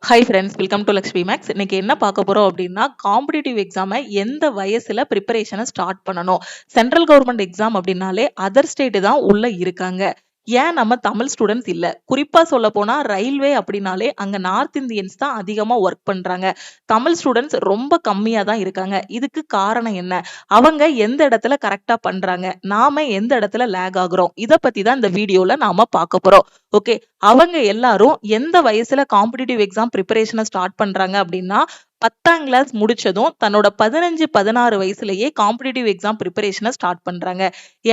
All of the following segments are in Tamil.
Hi friends, welcome to Lakshmi maths. இன்னைக்கு என்ன பார்க்க போறோம் அப்படின்னா, காம்படிட்டிவ் எக்ஸாமை எந்த வயசுல ப்ரிப்பரேஷனை ஸ்டார்ட் பண்ணணும். சென்ட்ரல் கவர்மெண்ட் எக்ஸாம் அப்படின்னாலே அதர் ஸ்டேட் தான் உள்ள இருக்காங்க. ஏன் நம்ம தமிழ் ஸ்டூடெண்ட்ஸ் இல்ல? குறிப்பா சொல்ல போனா ரயில்வே அப்படின்னாலே அங்க நார்த் இந்தியன்ஸ் தான் அதிகமா ஒர்க் பண்றாங்க. தமிழ் ஸ்டூடெண்ட்ஸ் ரொம்ப கம்மியா தான் இருக்காங்க. இதுக்கு காரணம் என்ன? அவங்க எந்த இடத்துல கரெக்டா பண்றாங்க? நாம எந்த இடத்துல லேக் ஆகுறோம்? இத பத்தி தான் இந்த வீடியோல நாம பார்க்க போறோம். ஓகே, அவங்க எல்லாரும் எந்த வயசுல காம்படிட்டிவ் எக்ஸாம் ப்ரிப்பரேஷனை ஸ்டார்ட் பண்றாங்க அப்படின்னா, 10ஆம் கிளாஸ் முடிச்சதும் தன்னோட 15, 16 வயசுலயே காம்படிட்டிவ் எக்ஸாம் ப்ரிப்பரேஷனை ஸ்டார்ட் பண்றாங்க.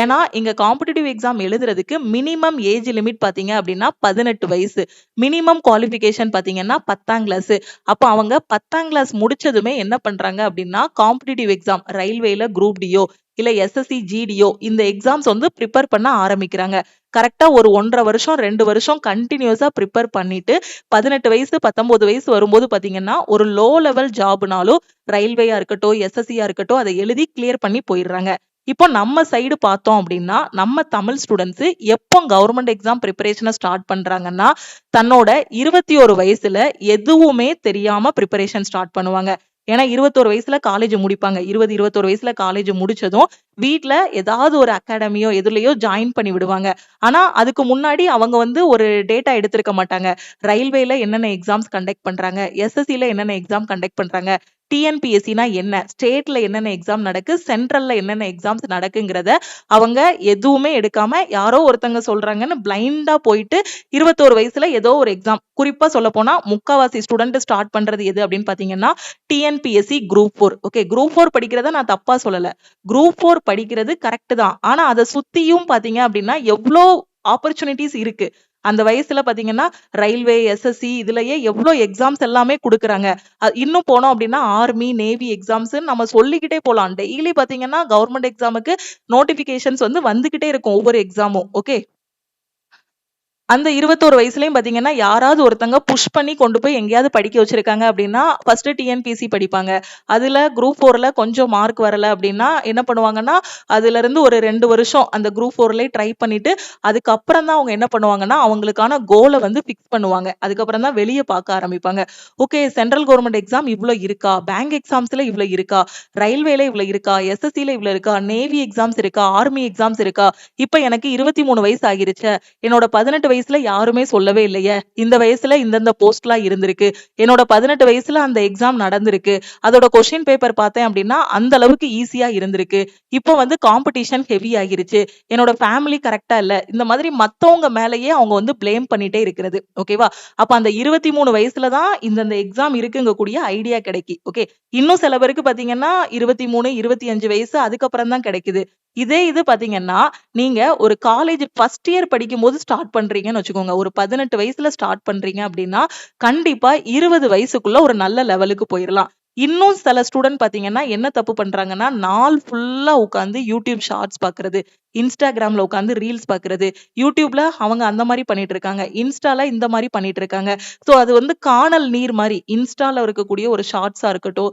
ஏன்னா இங்க காம்படிட்டிவ் எக்ஸாம் எழுதுறதுக்கு மினிமம் ஏஜ் லிமிட் பாத்தீங்க அப்படின்னா 18 வயசு. மினிமம் குவாலிஃபிகேஷன் பாத்தீங்கன்னா 10ஆம் கிளாஸ். அப்ப அவங்க 10ஆம் கிளாஸ் முடிச்சதுமே என்ன பண்றாங்க அப்படின்னா, காம்படிட்டிவ் எக்ஸாம் ரயில்வேல குரூப் டியோ இல்ல எஸ்எஸ்சி ஜிடியோ இந்த எக்ஸாம்ஸ் வந்து ப்ரிப்பேர் பண்ண ஆரம்பிக்கிறாங்க. கரெக்டா ஒரு 1.5 வருஷம் 2 வருஷம் கண்டினியூஸா ப்ரிப்பேர் பண்ணிட்டு 18 வயசு 19 வயசு வரும்போது பாத்தீங்கன்னா ஒரு லோ லெவல் ஜாப்னாலும் ரயில்வேயா இருக்கட்டும் எஸ்எஸ்சியா இருக்கட்டும் அதை எழுதி கிளியர் பண்ணி போயிடுறாங்க. இப்போ நம்ம சைடு பார்த்தோம் அப்படின்னா நம்ம தமிழ் ஸ்டூடெண்ட்ஸ் எப்போ கவர்மெண்ட் எக்ஸாம் ப்ரிப்பரேஷனை ஸ்டார்ட் பண்றாங்கன்னா, தன்னோட 21 வயசுல எதுவுமே தெரியாம ப்ரிப்பரேஷன் ஸ்டார்ட் பண்ணுவாங்க. ஏன்னா 21 வயசுல காலேஜ் முடிப்பாங்க. 20, 21 வயசுல காலேஜ் முடிச்சதும் வீட்ல ஏதாவது ஒரு அகாடமியோ எதுலயோ ஜாயின் பண்ணி விடுவாங்க. ஆனா அதுக்கு முன்னாடி அவங்க வந்து ஒரு டேட்டா எடுத்திருக்க மாட்டாங்க. ரயில்வேல என்னென்ன எக்ஸாம்ஸ் கண்டக்ட் பண்றாங்க, எஸ்எஸ்சில என்னென்ன எக்ஸாம் கண்டக்ட் பண்றாங்க, டிஎன்பிஎஸ்சினா என்ன, ஸ்டேட்ல என்னென்ன எக்ஸாம் நடக்கு, சென்ட்ரல்ல என்னென்ன எக்ஸாம்ஸ் நடக்குங்கிறத அவங்க எதுவுமே எடுக்காம யாரோ ஒருத்தங்க சொல்றாங்கன்னு பிளைண்டா போயிட்டு 21 வயசுல ஏதோ ஒரு எக்ஸாம், குறிப்பா சொல்ல போனா முக்காவாசி ஸ்டூடெண்ட் ஸ்டார்ட் பண்றது எது அப்படின்னு பாத்தீங்கன்னா டிஎன்பிஎஸ்சி குரூப் 4. ஓகே, குரூப் 4 படிக்கிறத நான் தப்பா சொல்லல. குரூப் 4 படிக்கிறது கரெக்ட் தான். ஆனா அதை சுத்தியும் பாத்தீங்க அப்படின்னா எவ்வளோ ஆப்பர்ச்சுனிட்டிஸ் இருக்கு. அந்த வயசுல பாத்தீங்கன்னா ரயில்வே எஸ்எஸ்சி இதுலயே எவ்வளோ எக்ஸாம்ஸ் எல்லாமே கொடுக்குறாங்க. இன்னும் போனோம் அப்படின்னா ஆர்மி நேவி எக்ஸாம்ஸ் நம்ம சொல்லிக்கிட்டே போலாம். டெய்லி பாத்தீங்கன்னா கவர்மெண்ட் எக்ஸாமுக்கு நோட்டிபிகேஷன்ஸ் வந்து வந்துகிட்டே இருக்கும் ஒவ்வொரு எக்ஸாமும். ஓகே, அந்த 21 வயசுலயும் பாத்தீங்கன்னா யாராவது ஒருத்தங்க புஷ் பண்ணி கொண்டு போய் எங்கேயாவது படிக்க வச்சிருக்காங்க அப்படின்னா ஃபர்ஸ்ட் டிஎன்பிசி படிப்பாங்க. அதுல குரூப் 4ல கொஞ்சம் மார்க் வரல அப்படின்னா என்ன பண்ணுவாங்கன்னா, அதுல இருந்து ஒரு 2 வருஷம் அந்த குரூப் 4ல ட்ரை பண்ணிட்டு அதுக்கப்புறம் தான் அவங்க என்ன பண்ணுவாங்கன்னா அவங்களுக்கான கோலை வந்து பிக்ஸ் பண்ணுவாங்க. அதுக்கப்புறம் தான் வெளியே பார்க்க ஆரம்பிப்பாங்க. ஓகே, சென்ட்ரல் கவர்மெண்ட் எக்ஸாம் இவ்வளவு இருக்கா, பேங்க் எக்ஸாம்ஸ்ல இவ்வளவு இருக்கா, ரயில்வேல இவ்வளவு இருக்கா, எஸ்எஸ்சில இவ்வளவு இருக்கா, நேவி எக்ஸாம்ஸ் இருக்கா, ஆர்மி எக்ஸாம்ஸ் இருக்கா. இப்ப எனக்கு 23 வயசு ஆகிருச்சு. என்னோட 18 வயசுல யாருமே சொல்லவே இல்லையே. இந்த வயசுல இந்தந்த போஸ்ட்லாம் இருந்திருக்கு. என்னோட 18 வயசுல அந்த எக்ஸாம் நடந்திருக்கு. அதோட கொஸ்டின் பேப்பர் பார்த்தேன் அப்படின்னா அந்த அளவுக்கு ஈஸியா இருந்திருக்கு. இப்போ வந்து காம்படிஷன் ஹெவி ஆகிருச்சு. என்னோட ஃபேமிலி கரெக்டா இல்ல. இந்த மாதிரி மத்தவங்க மேலேயே அவங்க வந்து பிளேம் பண்ணிட்டே இருக்கிறது. ஓகேவா? அப்ப அந்த 23 வயசுல தான் இந்த எக்ஸாம் இருக்குங்க கூடிய ஐடியா கிடைக்கி. ஓகே, இன்னும் சில பேருக்கு பாத்தீங்கன்னா 23, 25 வயசு அதுக்கப்புறம் தான் கிடைக்குது. இதே இது பாத்தீங்கன்னா நீங்க ஒரு காலேஜ் ஃபர்ஸ்ட் இயர் படிக்கும்போது ஸ்டார்ட் பண்றீங்கன்னு வச்சுக்கோங்க. ஒரு 18 வயசுல ஸ்டார்ட் பண்றீங்க அப்படின்னா, கண்டிப்பா 20 வயசுக்குள்ள ஒரு நல்ல லெவலுக்கு போயிரலாம். இன்னும் சில ஸ்டூடெண்ட் பாத்தீங்கன்னா என்ன தப்பு பண்றாங்கன்னா, நாள் ஃபுல்லா உட்கார்ந்து யூடியூப் ஷார்ட்ஸ் பாக்குறது, இன்ஸ்டாகிராம்ல உட்கார்ந்து ரீல்ஸ் பாக்குறது, யூடியூப்ல அவங்க அந்த மாதிரி பண்ணிட்டு இருக்காங்க, இன்ஸ்டால இந்த மாதிரி பண்ணிட்டு இருக்காங்க. சோ அது வந்து காணல் நீர் மாதிரி. இன்ஸ்டால இருக்கக்கூடிய ஒரு ஷார்ட்ஸா இருக்கட்டும்,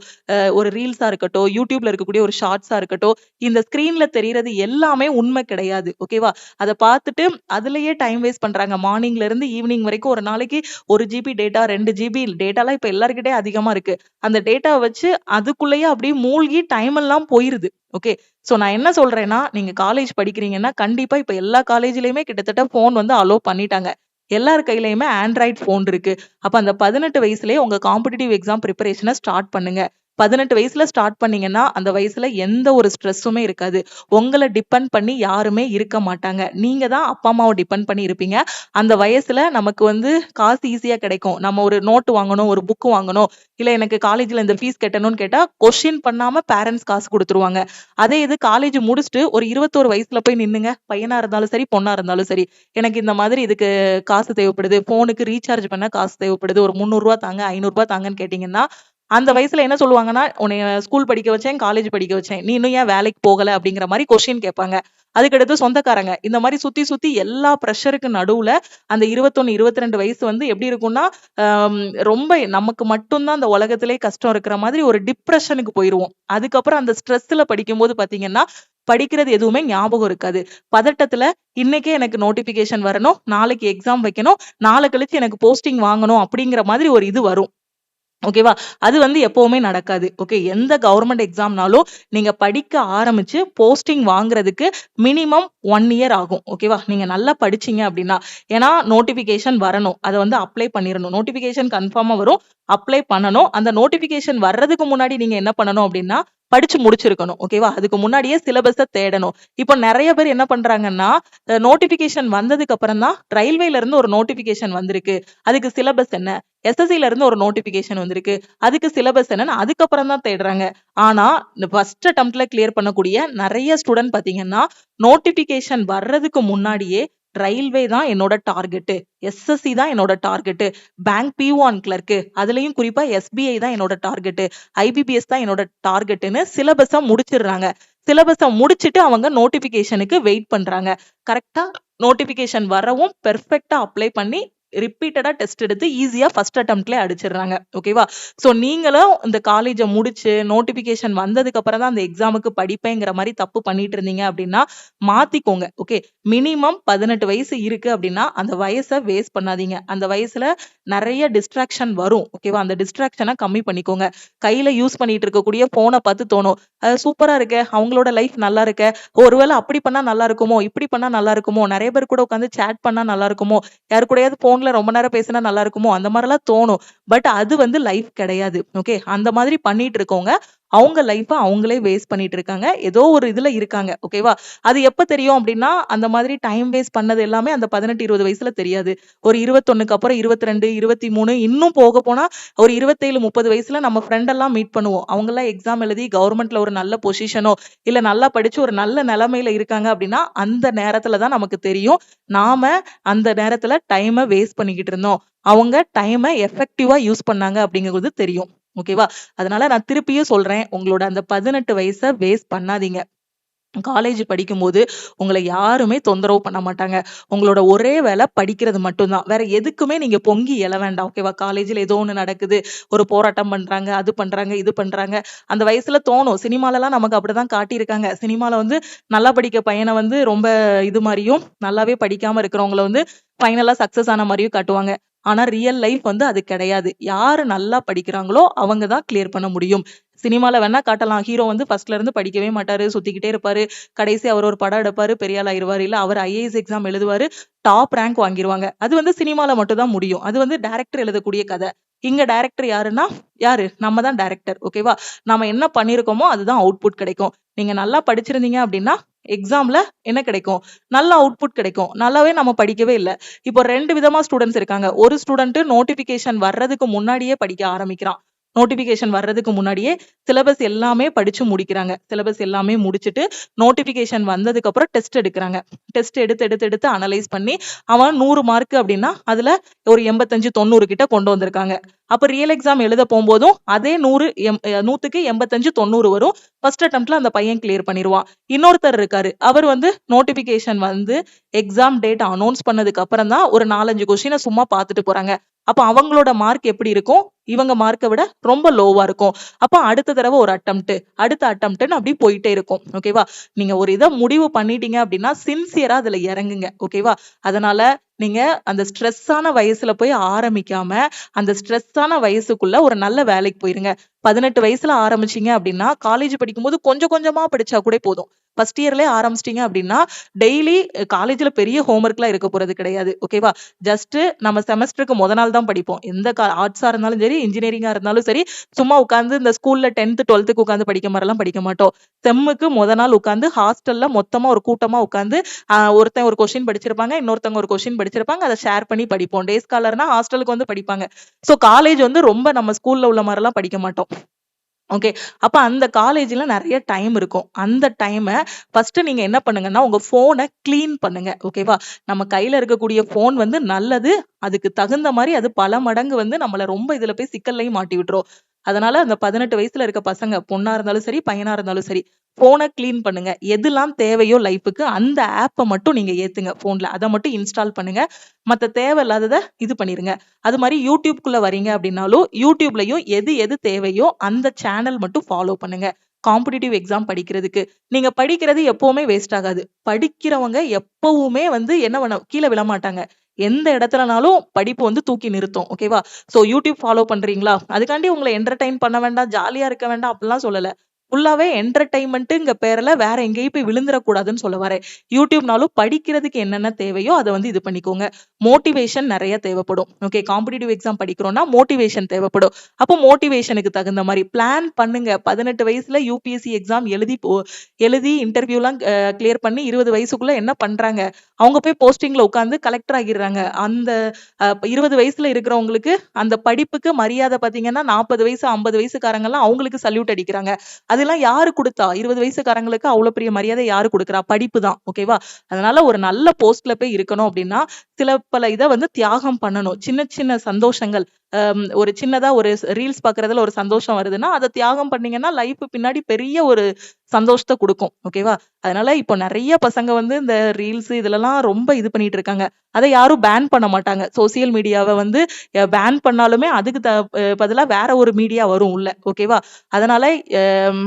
ஒரு ரீல்ஸா இருக்கட்டும், யூடியூப்ல இருக்கக்கூடிய ஒரு ஷார்ட்ஸா இருக்கட்டும், இந்த ஸ்கிரீன்ல தெரியறது எல்லாமே உண்மை கிடையாது. ஓகேவா? அத பார்த்துட்டு அதுலயே டைம் வேஸ்ட் பண்றாங்க. மார்னிங்ல இருந்து ஈவினிங் வரைக்கும் ஒரு நாளைக்கு 1 ஜிபி டேட்டா 2 ஜிபி டேட்டாலாம் இப்ப எல்லார்கிட்டயும் அதிகமா இருக்கு. அந்த டேட்டா வச்சு அதுக்குள்ளேயே அப்படியே மூழ்கி டைம் எல்லாம் போயிருது. ஓகே, சோ நான் என்ன சொல்றேன்னா, நீங்க காலேஜ் படிக்கிறீங்கன்னா கண்டிப்பா இப்ப எல்லா காலேஜ்லயுமே கிட்டத்தட்ட போன் வந்து அலோ பண்ணிட்டாங்க. எல்லார் கையிலயுமே ஆண்ட்ராய்ட் போன் இருக்கு. அப்ப அந்த 18 வயசுலயே உங்க காம்படிட்டிவ் எக்ஸாம் ப்ரிப்பரேஷனை ஸ்டார்ட் பண்ணுங்க. 18 வயசுல ஸ்டார்ட் பண்ணீங்கன்னா அந்த வயசுல எந்த ஒரு ஸ்ட்ரெஸ்ஸுமே இருக்காது. உங்கள டிபெண்ட் பண்ணி யாருமே இருக்க மாட்டாங்க. நீங்க தான் அப்பா அம்மாவை டிபெண்ட் பண்ணி இருப்பீங்க. அந்த வயசுல நமக்கு வந்து காசு ஈஸியா கிடைக்கும். நம்ம ஒரு நோட் வாங்கணும், ஒரு புக் வாங்கணும், இல்ல எனக்கு காலேஜ்ல இந்த ஃபீஸ் கட்டணும்னு கேட்டா கொஸ்டின் பண்ணாம பேரண்ட்ஸ் காசு கொடுத்துருவாங்க. அதே இது காலேஜ் முடிச்சுட்டு ஒரு 21 வயசுல போய் நின்னுங்க, பையனா இருந்தாலும் சரி பொண்ணா இருந்தாலும் சரி, எனக்கு இந்த மாதிரி இதுக்கு காசு தேவைப்படுது, போனுக்கு ரீசார்ஜ் பண்ண காசு தேவைப்படுது, ஒரு 300 ரூபாய் தாங்க 500 ரூபாய் தாங்கன்னு கேட்டீங்கன்னா அந்த வயசுல என்ன சொல்லுவாங்கன்னா, உன்னைய ஸ்கூல் படிக்க வச்சேன், காலேஜ் படிக்க வச்சேன், நீ இன்னும் ஏன் வேலைக்கு போகல அப்படிங்கிற மாதிரி கொஸ்டின் கேட்பாங்க. அதுக்கடுத்து சொந்தக்காரங்க இந்த மாதிரி சுத்தி சுத்தி எல்லா ப்ரெஷருக்கு நடுவுல அந்த 21, 22 வயசு வந்து எப்படி இருக்கும்னா, ஆம், ரொம்ப நமக்கு மட்டும்தான் அந்த உலகத்திலே கஷ்டம் இருக்கிற மாதிரி ஒரு டிப்ரெஷனுக்கு போயிருவோம். அதுக்கப்புறம் அந்த ஸ்ட்ரெஸ்ல படிக்கும்போது பாத்தீங்கன்னா படிக்கிறது எதுவுமே ஞாபகம் இருக்காது. பதட்டத்துல இன்னைக்கே எனக்கு நோட்டிபிகேஷன் வரணும், நாளைக்கு எக்ஸாம் வைக்கணும், நாளை கழிச்சு எனக்கு போஸ்டிங் வாங்கணும் அப்படிங்கிற மாதிரி ஒரு இது வரும். ஓகேவா? அது எப்பவுமே நடக்காது. ஓகே. எந்த கவர்ன்மெண்ட் எக்ஸாம்னாலும் நீங்க படிக்க ஆரம்பிச்சு போஸ்டிங் வாங்குறதுக்கு மினிமம் 1 இயர் ஆகும். ஓகேவா? நீங்க நல்லா படிச்சீங்க அப்படின்னா. ஏன்னா நோட்டிபிகேஷன் வரணும். அத அப்ளை பண்ணிரணும். நோட்டிபிகேஷன் கன்ஃபார்மா வரும். அப்ளை பண்ணணும். அந்த நோட்டிபிகேஷன் வர்றதுக்கு முன்னாடி நீங்க என்ன பண்ணணும் அப்படின்னா, படிச்சு முடிச்சிருக்கணும். ஓகேவா? அதுக்கு முன்னாடியே சிலபஸ தேடணும். இப்போ நெறைய பேர் என்ன பண்றாங்கன்னா, நோட்டிபிகேஷன் வந்ததுக்கு அப்புறம் தான் ரயில்வேல இருந்து ஒரு நோட்டிபிகேஷன் வந்திருக்கு. அதுக்கு சிலபஸ் என்ன? எஸ்எஸ்சில இருந்து ஒரு நோட்டிபிகேஷன் வந்திருக்கு. அதுக்கு சிலபஸ் என்னன்னு அதுக்கப்புறம் தான் தேடுறாங்க. ஆனா, இந்த ஃபர்ஸ்ட் அட்டெம்ப்ட்ல கிளியர் பண்ணக்கூடிய நெறைய ஸ்டூடண்ட் பாத்தீங்கன்னா, நோட்டிபிகேஷன் வர்றதுக்கு முன்னாடியே ரயில்வே தான் என்னோட டார்கெட்டு. எஸ்எஸ்சி தான் என்னோட டார்கெட்டு. Bank பிஓ1 clerk. அதுலயும் குறிப்பா எஸ்பிஐ தான் என்னோட டார்கெட்டு. ஐபிபிஎஸ் தான் என்னோட டார்கெட்டுன்னு சிலபஸ முடிச்சிடுறாங்க. சிலபஸ முடிச்சிட்டு அவங்க நோட்டிபிகேஷனுக்கு வெயிட் பண்றாங்க. கரெக்ட்டா நோட்டிபிகேஷன் வரவும் பெர்ஃபெக்ட்டா அப்ளை பண்ணி ரிப்பீட்டடா டெஸ்ட் எடுத்து ஈஸியா ஃபர்ஸ்ட் அட்டெம்ப்ட்லயே அடிச்சிடுறாங்க. ஓகேவா? சோ நீங்களும் இந்த காலேஜ முடிச்சு நோட்டிபிகேஷன் வந்ததுக்கு அப்புறம் தான் அந்த எக்ஸாமுக்கு படிப்பேங்கிற மாதிரி தப்பு பண்ணிட்டு இருந்தீங்க அப்படின்னா மாத்திக்கோங்க. ஓகே. மினிமம் 18 வயசு இருக்கு அப்படின்னா அந்த வயசை வேஸ்ட் பண்ணாதீங்க. அந்த வயசுல நிறைய டிஸ்ட்ராக்ஷன் வரும். ஓகேவா? அந்த டிஸ்ட்ராக்ஷனை கம்மி பண்ணிக்கோங்க. கையில யூஸ் பண்ணிட்டு இருக்கக்கூடிய போனை பார்த்து தோணும், சூப்பரா இருக்க, அவங்களோட லைஃப் நல்லா இருக்க, ஒருவேளை அப்படி பண்ணா நல்லா இருக்குமோ, இப்படி பண்ணா நல்லா இருக்குமோ, நிறைய பேர் கூட உட்காந்து சேட் பண்ணா நல்லா இருக்குமோ, யாரு கூடயாவது போன்ல ரொம்ப நேரம் பேசினா நல்லா இருக்குமோ, அந்த மாதிரிலாம் தோணும். பட் அது லைஃப் கிடையாது. ஓகே. அந்த மாதிரி பண்ணிட்டு இருக்கவங்க அவங்க லைஃப அவங்களே வேஸ்ட் பண்ணிட்டு இருக்காங்க. ஏதோ ஒரு இதுல இருக்காங்க. ஓகேவா? அது எப்ப தெரியும் அப்படின்னா, அந்த மாதிரி டைம் வேஸ்ட் பண்ணது எல்லாமே அந்த 18, 20 வயசுல தெரியாது. ஒரு 21க்கு அப்புறம் 22, 23 இன்னும் போக போனா ஒரு 27, 30 வயசுல நம்ம ஃப்ரெண்ட் எல்லாம் மீட் பண்ணுவோம். அவங்க எல்லாம் எக்ஸாம் எழுதி கவர்மெண்ட்ல ஒரு நல்ல பொசிஷனோ இல்ல நல்லா படிச்சு ஒரு நல்ல நிலைமையில இருக்காங்க அப்படின்னா, அந்த நேரத்துல தான் நமக்கு தெரியும். நாம அந்த நேரத்துல டைம வேஸ்ட் பண்ணிக்கிட்டு இருந்தோம். அவங்க டைம எஃபெக்டிவா யூஸ் பண்ணாங்க அப்படிங்கிறது தெரியும். ஓகேவா? அதனால நான் திருப்பியும் சொல்றேன். உங்களோட அந்த 18 வயச வேஸ்ட் பண்ணாதீங்க. காலேஜ் படிக்கும்போது உங்கள யாருமே தொந்தரவு பண்ண மாட்டாங்க. உங்களோட ஒரே வேலை படிக்கிறது மட்டும்தான். வேற எதுக்குமே நீங்க பொங்கி எழ வேண்டாம். ஓகேவா? காலேஜ்ல ஏதோ ஒண்ணு நடக்குது. ஒரு போராட்டம் பண்றாங்க, அது பண்றாங்க, இது பண்றாங்க. அந்த வயசுல தோணும். சினிமாலலாம் நமக்கு அப்படிதான் காட்டியிருக்காங்க. சினிமால நல்லா படிக்க பையன ரொம்ப இது மாரியும், நல்லாவே படிக்காம இருக்கிறவங்கள ஃபைனலா சக்சஸ் ஆன மாரியும் காட்டுவாங்க. ஆனா ரியல் லைஃப் அது கிடையாது. யாரு நல்லா படிக்கிறாங்களோ அவங்க தான் கிளியர் பண்ண முடியும். சினிமால வேணா காட்டலாம். ஹீரோ ஃபர்ஸ்ட்ல இருந்து படிக்கவே மாட்டாரு, சுத்திக்கிட்டே இருப்பாரு. கடைசி அவர் ஒரு படம் எடுப்பாரு, பெரிய ஆள் ஆயிருவாரு. இல்ல அவர் ஐஏஎஸ் எக்ஸாம் எழுதுவாரு, டாப் ரேங்க் வாங்கிருவாங்க. அது சினிமால மட்டும் தான் முடியும். அது டைரக்டர் எழுதக்கூடிய கதை. இங்க டைரக்டர் யாருன்னா யாரு? நம்ம தான் டைரக்டர். ஓகேவா? நாம என்ன பண்ணிருக்கோமோ அதுதான் அவுட்புட் கிடைக்கும். நீங்க நல்லா படிச்சிருந்தீங்க அப்படின்னா எக்ஸாம்ல என்ன கிடைக்கும்? நல்ல அவுட்புட் கிடைக்கும். நல்லாவே நம்ம படிக்கவே இல்ல. இப்போ 2 விதமா ஸ்டூடண்ட்ஸ் இருக்காங்க. ஒரு ஸ்டூடண்ட் நோட்டிபிகேஷன் வர்றதுக்கு முன்னாடியே படிக்க ஆரம்பிக்கிறான். நோட்டிபிகேஷன் வர்றதுக்கு முன்னாடியே சிலபஸ் எல்லாமே படிச்சு முடிக்கிறாங்க. சிலபஸ் எல்லாமே முடிச்சுட்டு நோட்டிபிகேஷன் வந்ததுக்கு அப்புறம் டெஸ்ட் எடுக்கிறாங்க. டெஸ்ட் எடுத்து எடுத்து எடுத்து அனலைஸ் பண்ணி அவன் 100 மார்க் அப்படின்னா அதுல ஒரு 85, 90 கிட்ட கொண்டு வந்திருக்காங்க. அப்ப ரியல் எக்ஸாம் எழுத போகும்போதும் அதே 100க்கு 85, 90 வரும். ஃபர்ஸ்ட் அட்டெம்ப்ட்ல அந்த பையன் கிளியர் பண்ணிடுவான். இன்னொருத்தர் இருக்காரு. அவர் நோட்டிபிகேஷன் எக்ஸாம் டேட் அனௌன்ஸ் பண்ணதுக்கு அப்புறம் தான் ஒரு 4, 5 கொஸ்டினை சும்மா பார்த்துட்டு போறாங்க. அப்ப அவங்களோட மார்க் எப்படி இருக்கும்? இவங்க மார்க்கை விட ரொம்ப லோவா இருக்கும். அப்ப அடுத்த தடவை ஒரு அட்டெம்ப்ட், அடுத்த அட்டெம்ப்ட்னு அப்படி போயிட்டே இருக்கும். ஓகேவா? நீங்க ஒரு இதை முடிவு பண்ணிட்டீங்க அப்படின்னா சின்சியரா அதுல இறங்குங்க. ஓகேவா? அதனால நீங்க அந்த ஸ்ட்ரெஸ்ஸான வயசுல போய் ஆரம்பிக்காம அந்த ஸ்ட்ரெஸ்ஸான வயசுக்குள்ள ஒரு நல்ல வேலைக்கு போயிருங்க. 18 வயசுல ஆரம்பிச்சீங்க அப்படின்னா காலேஜ் படிக்கும்போது கொஞ்சம் கொஞ்சமா படிச்சா கூட போதும். ஃபர்ஸ்ட் இயர்லயே ஆரம்பிச்சிட்டீங்க அப்படின்னா டெய்லி காலேஜ்ல பெரிய ஹோம்ஒர்க்லாம் இருக்க போறது கிடையாது. ஓகேவா? ஜஸ்ட் நம்ம செமஸ்டருக்கு முத நாள் தான் படிப்போம். எந்த ஆர்ட்ஸா இருந்தாலும் சரி, இன்ஜினியரிங்கா இருந்தாலும் சரி, சும்மா உட்கார்ந்து இந்த ஸ்கூல்ல 10th 12th உட்கார்ந்து படிக்க மாதிரிலாம் படிக்க மாட்டோம். செம்முக்கு முத நாள் உட்கார்ந்து ஹாஸ்டல்ல மொத்தமா ஒரு கூட்டமா உட்கார்ந்து ஒருத்தன் ஒரு கொஸ்டின் படிச்சிருப்பாங்க, இன்னொருத்தவங்க ஒரு கொஸ்டின் படிச்சிருப்பாங்க. அதை ஷேர் பண்ணி படிப்போம். டே ஸ்காலர்னா ஹாஸ்டலுக்கு படிப்பாங்க. சோ காலேஜ் ரொம்ப நம்ம ஸ்கூல்ல உள்ள மாதிரிலாம் படிக்க மாட்டோம். ஓகே. அப்ப அந்த காலேஜ்ல நிறைய டைம் இருக்கும். அந்த டைம ஃபர்ஸ்ட் நீங்க என்ன பண்ணுங்கன்னா உங்க போனை கிளீன் பண்ணுங்க. ஓகேவா? நம்ம கையில இருக்கக்கூடிய போன் நல்லது. அதுக்கு தகுந்த மாதிரி அது பல மடங்கு நம்மள ரொம்ப இதுல போய் சிக்கல்லையும் மாட்டி விட்டுரும். அதனால அந்த 18 வயசுல இருக்க பசங்க, பொண்ணா இருந்தாலும் சரி, பையனா இருந்தாலும் சரி, போனை கிளீன் பண்ணுங்க. எதெல்லாம் தேவையோ லைஃபுக்கு அந்த ஆப்பை மட்டும் நீங்க ஏத்துங்க போன்ல. அதை மட்டும் இன்ஸ்டால் பண்ணுங்க. மத்த தேவையில்லாததை இது பண்ணிருங்க. அது மாதிரி யூடியூப்குள்ள வரீங்க அப்படின்னாலும் யூடியூப்லயும் எது எது தேவையோ அந்த சேனல் மட்டும் ஃபாலோ பண்ணுங்க. காம்படிட்டிவ் எக்ஸாம் படிக்கிறதுக்கு. நீங்க படிக்கிறது எப்பவுமே வேஸ்ட் ஆகாது. படிக்கிறவங்க எப்பவுமே வந்து என்ன பண்ண கீழ விழமாட்டாங்க. எந்த இடத்துலனாலும் படிப்பு வந்து தூக்கி நிறுத்தும். ஓகேவா? சோ யூடியூப் ஃபாலோ பண்றீங்களா? அதுக்காண்டி உங்கள என்டர்டெயின் பண்ண வேண்டாம், ஜாலியா இருக்க வேண்டாம் அப்படிலாம் சொல்லல. ஃபுல்லாவே என்டர்டெயின்மென்ட்ங்கிற பேர்ல வேற எங்கேயும் போய் விழுந்துறக்கூடாதுன்னு சொல்ல வரேன். யூடியூப்னாலும் படிக்கிறதுக்கு என்னென்ன தேவையோ அத வந்து இது பண்ணிக்கோங்க. மோட்டிவேஷன் நெறைய தேவைப்படும். ஓகே. காம்படிட்டிவ் எக்ஸாம் படிக்கிறோம்னா மோட்டிவேஷன் தேவைப்படும். அப்போ மோட்டிவேஷனுக்கு தகுந்த மாரி பிளான் பண்ணுங்க. 18 வயசுல யுபிஎஸ்சி எக்ஸாம் எழுதி இன்டர்வியூலாம் கிளியர் பண்ணி 20 வயசுக்குள்ள என்ன பண்றாங்க? அவங்க போய் போஸ்டிங்ல உட்கார்ந்து கலெக்டர் ஆகிர்றாங்க. அந்த 20 வயசுல இருக்கிறவங்களுக்கு அந்த படிப்புக்கு மரியாதை பார்த்தீங்கன்னா, 40 வயசு, 50 வயசுக்காரங்கலாம் அவங்களுக்கு சல்யூட் அடிக்கிறாங்க. அதெல்லாம் யாரு குடுத்தா? 20 வயசுக்காரங்களுக்கு அவ்ளோ பெரிய மரியாதை யாரு குடுக்குறா? படிப்பு தான். ஓகேவா? அதனால ஒரு நல்ல போஸ்ட்ல போய் இருக்கணும் அப்டின்னா, பல இத வந்து தியாகம் பண்ணணும். சின்ன சின்ன சந்தோஷங்கள். ஒரு சின்னதா ஒரு ரீல்ஸ் பார்க்கறதுல ஒரு சந்தோஷம் வருதுன்னா, அத தியாகம் பண்ணீங்கன்னா, லைஃப் பின்னாடி பெரிய ஒரு சந்தோஷத்த குடுக்கும். ஓகேவா? அதனால இப்போ நெறைய பசங்க வந்து இந்த ரீல்ஸ் இதுலலாம் ரொம்ப இது பண்ணிட்டு இருக்காங்க. அத யாரும் பேன் பண்ண மாட்டாங்க. சோசியல் மீடியாவ வந்து பேன் பண்ணாலுமே அதுக்கு பதிலா வேற ஒரு மீடியா வரும் உள்ள. ஓகேவா? அதனால அம்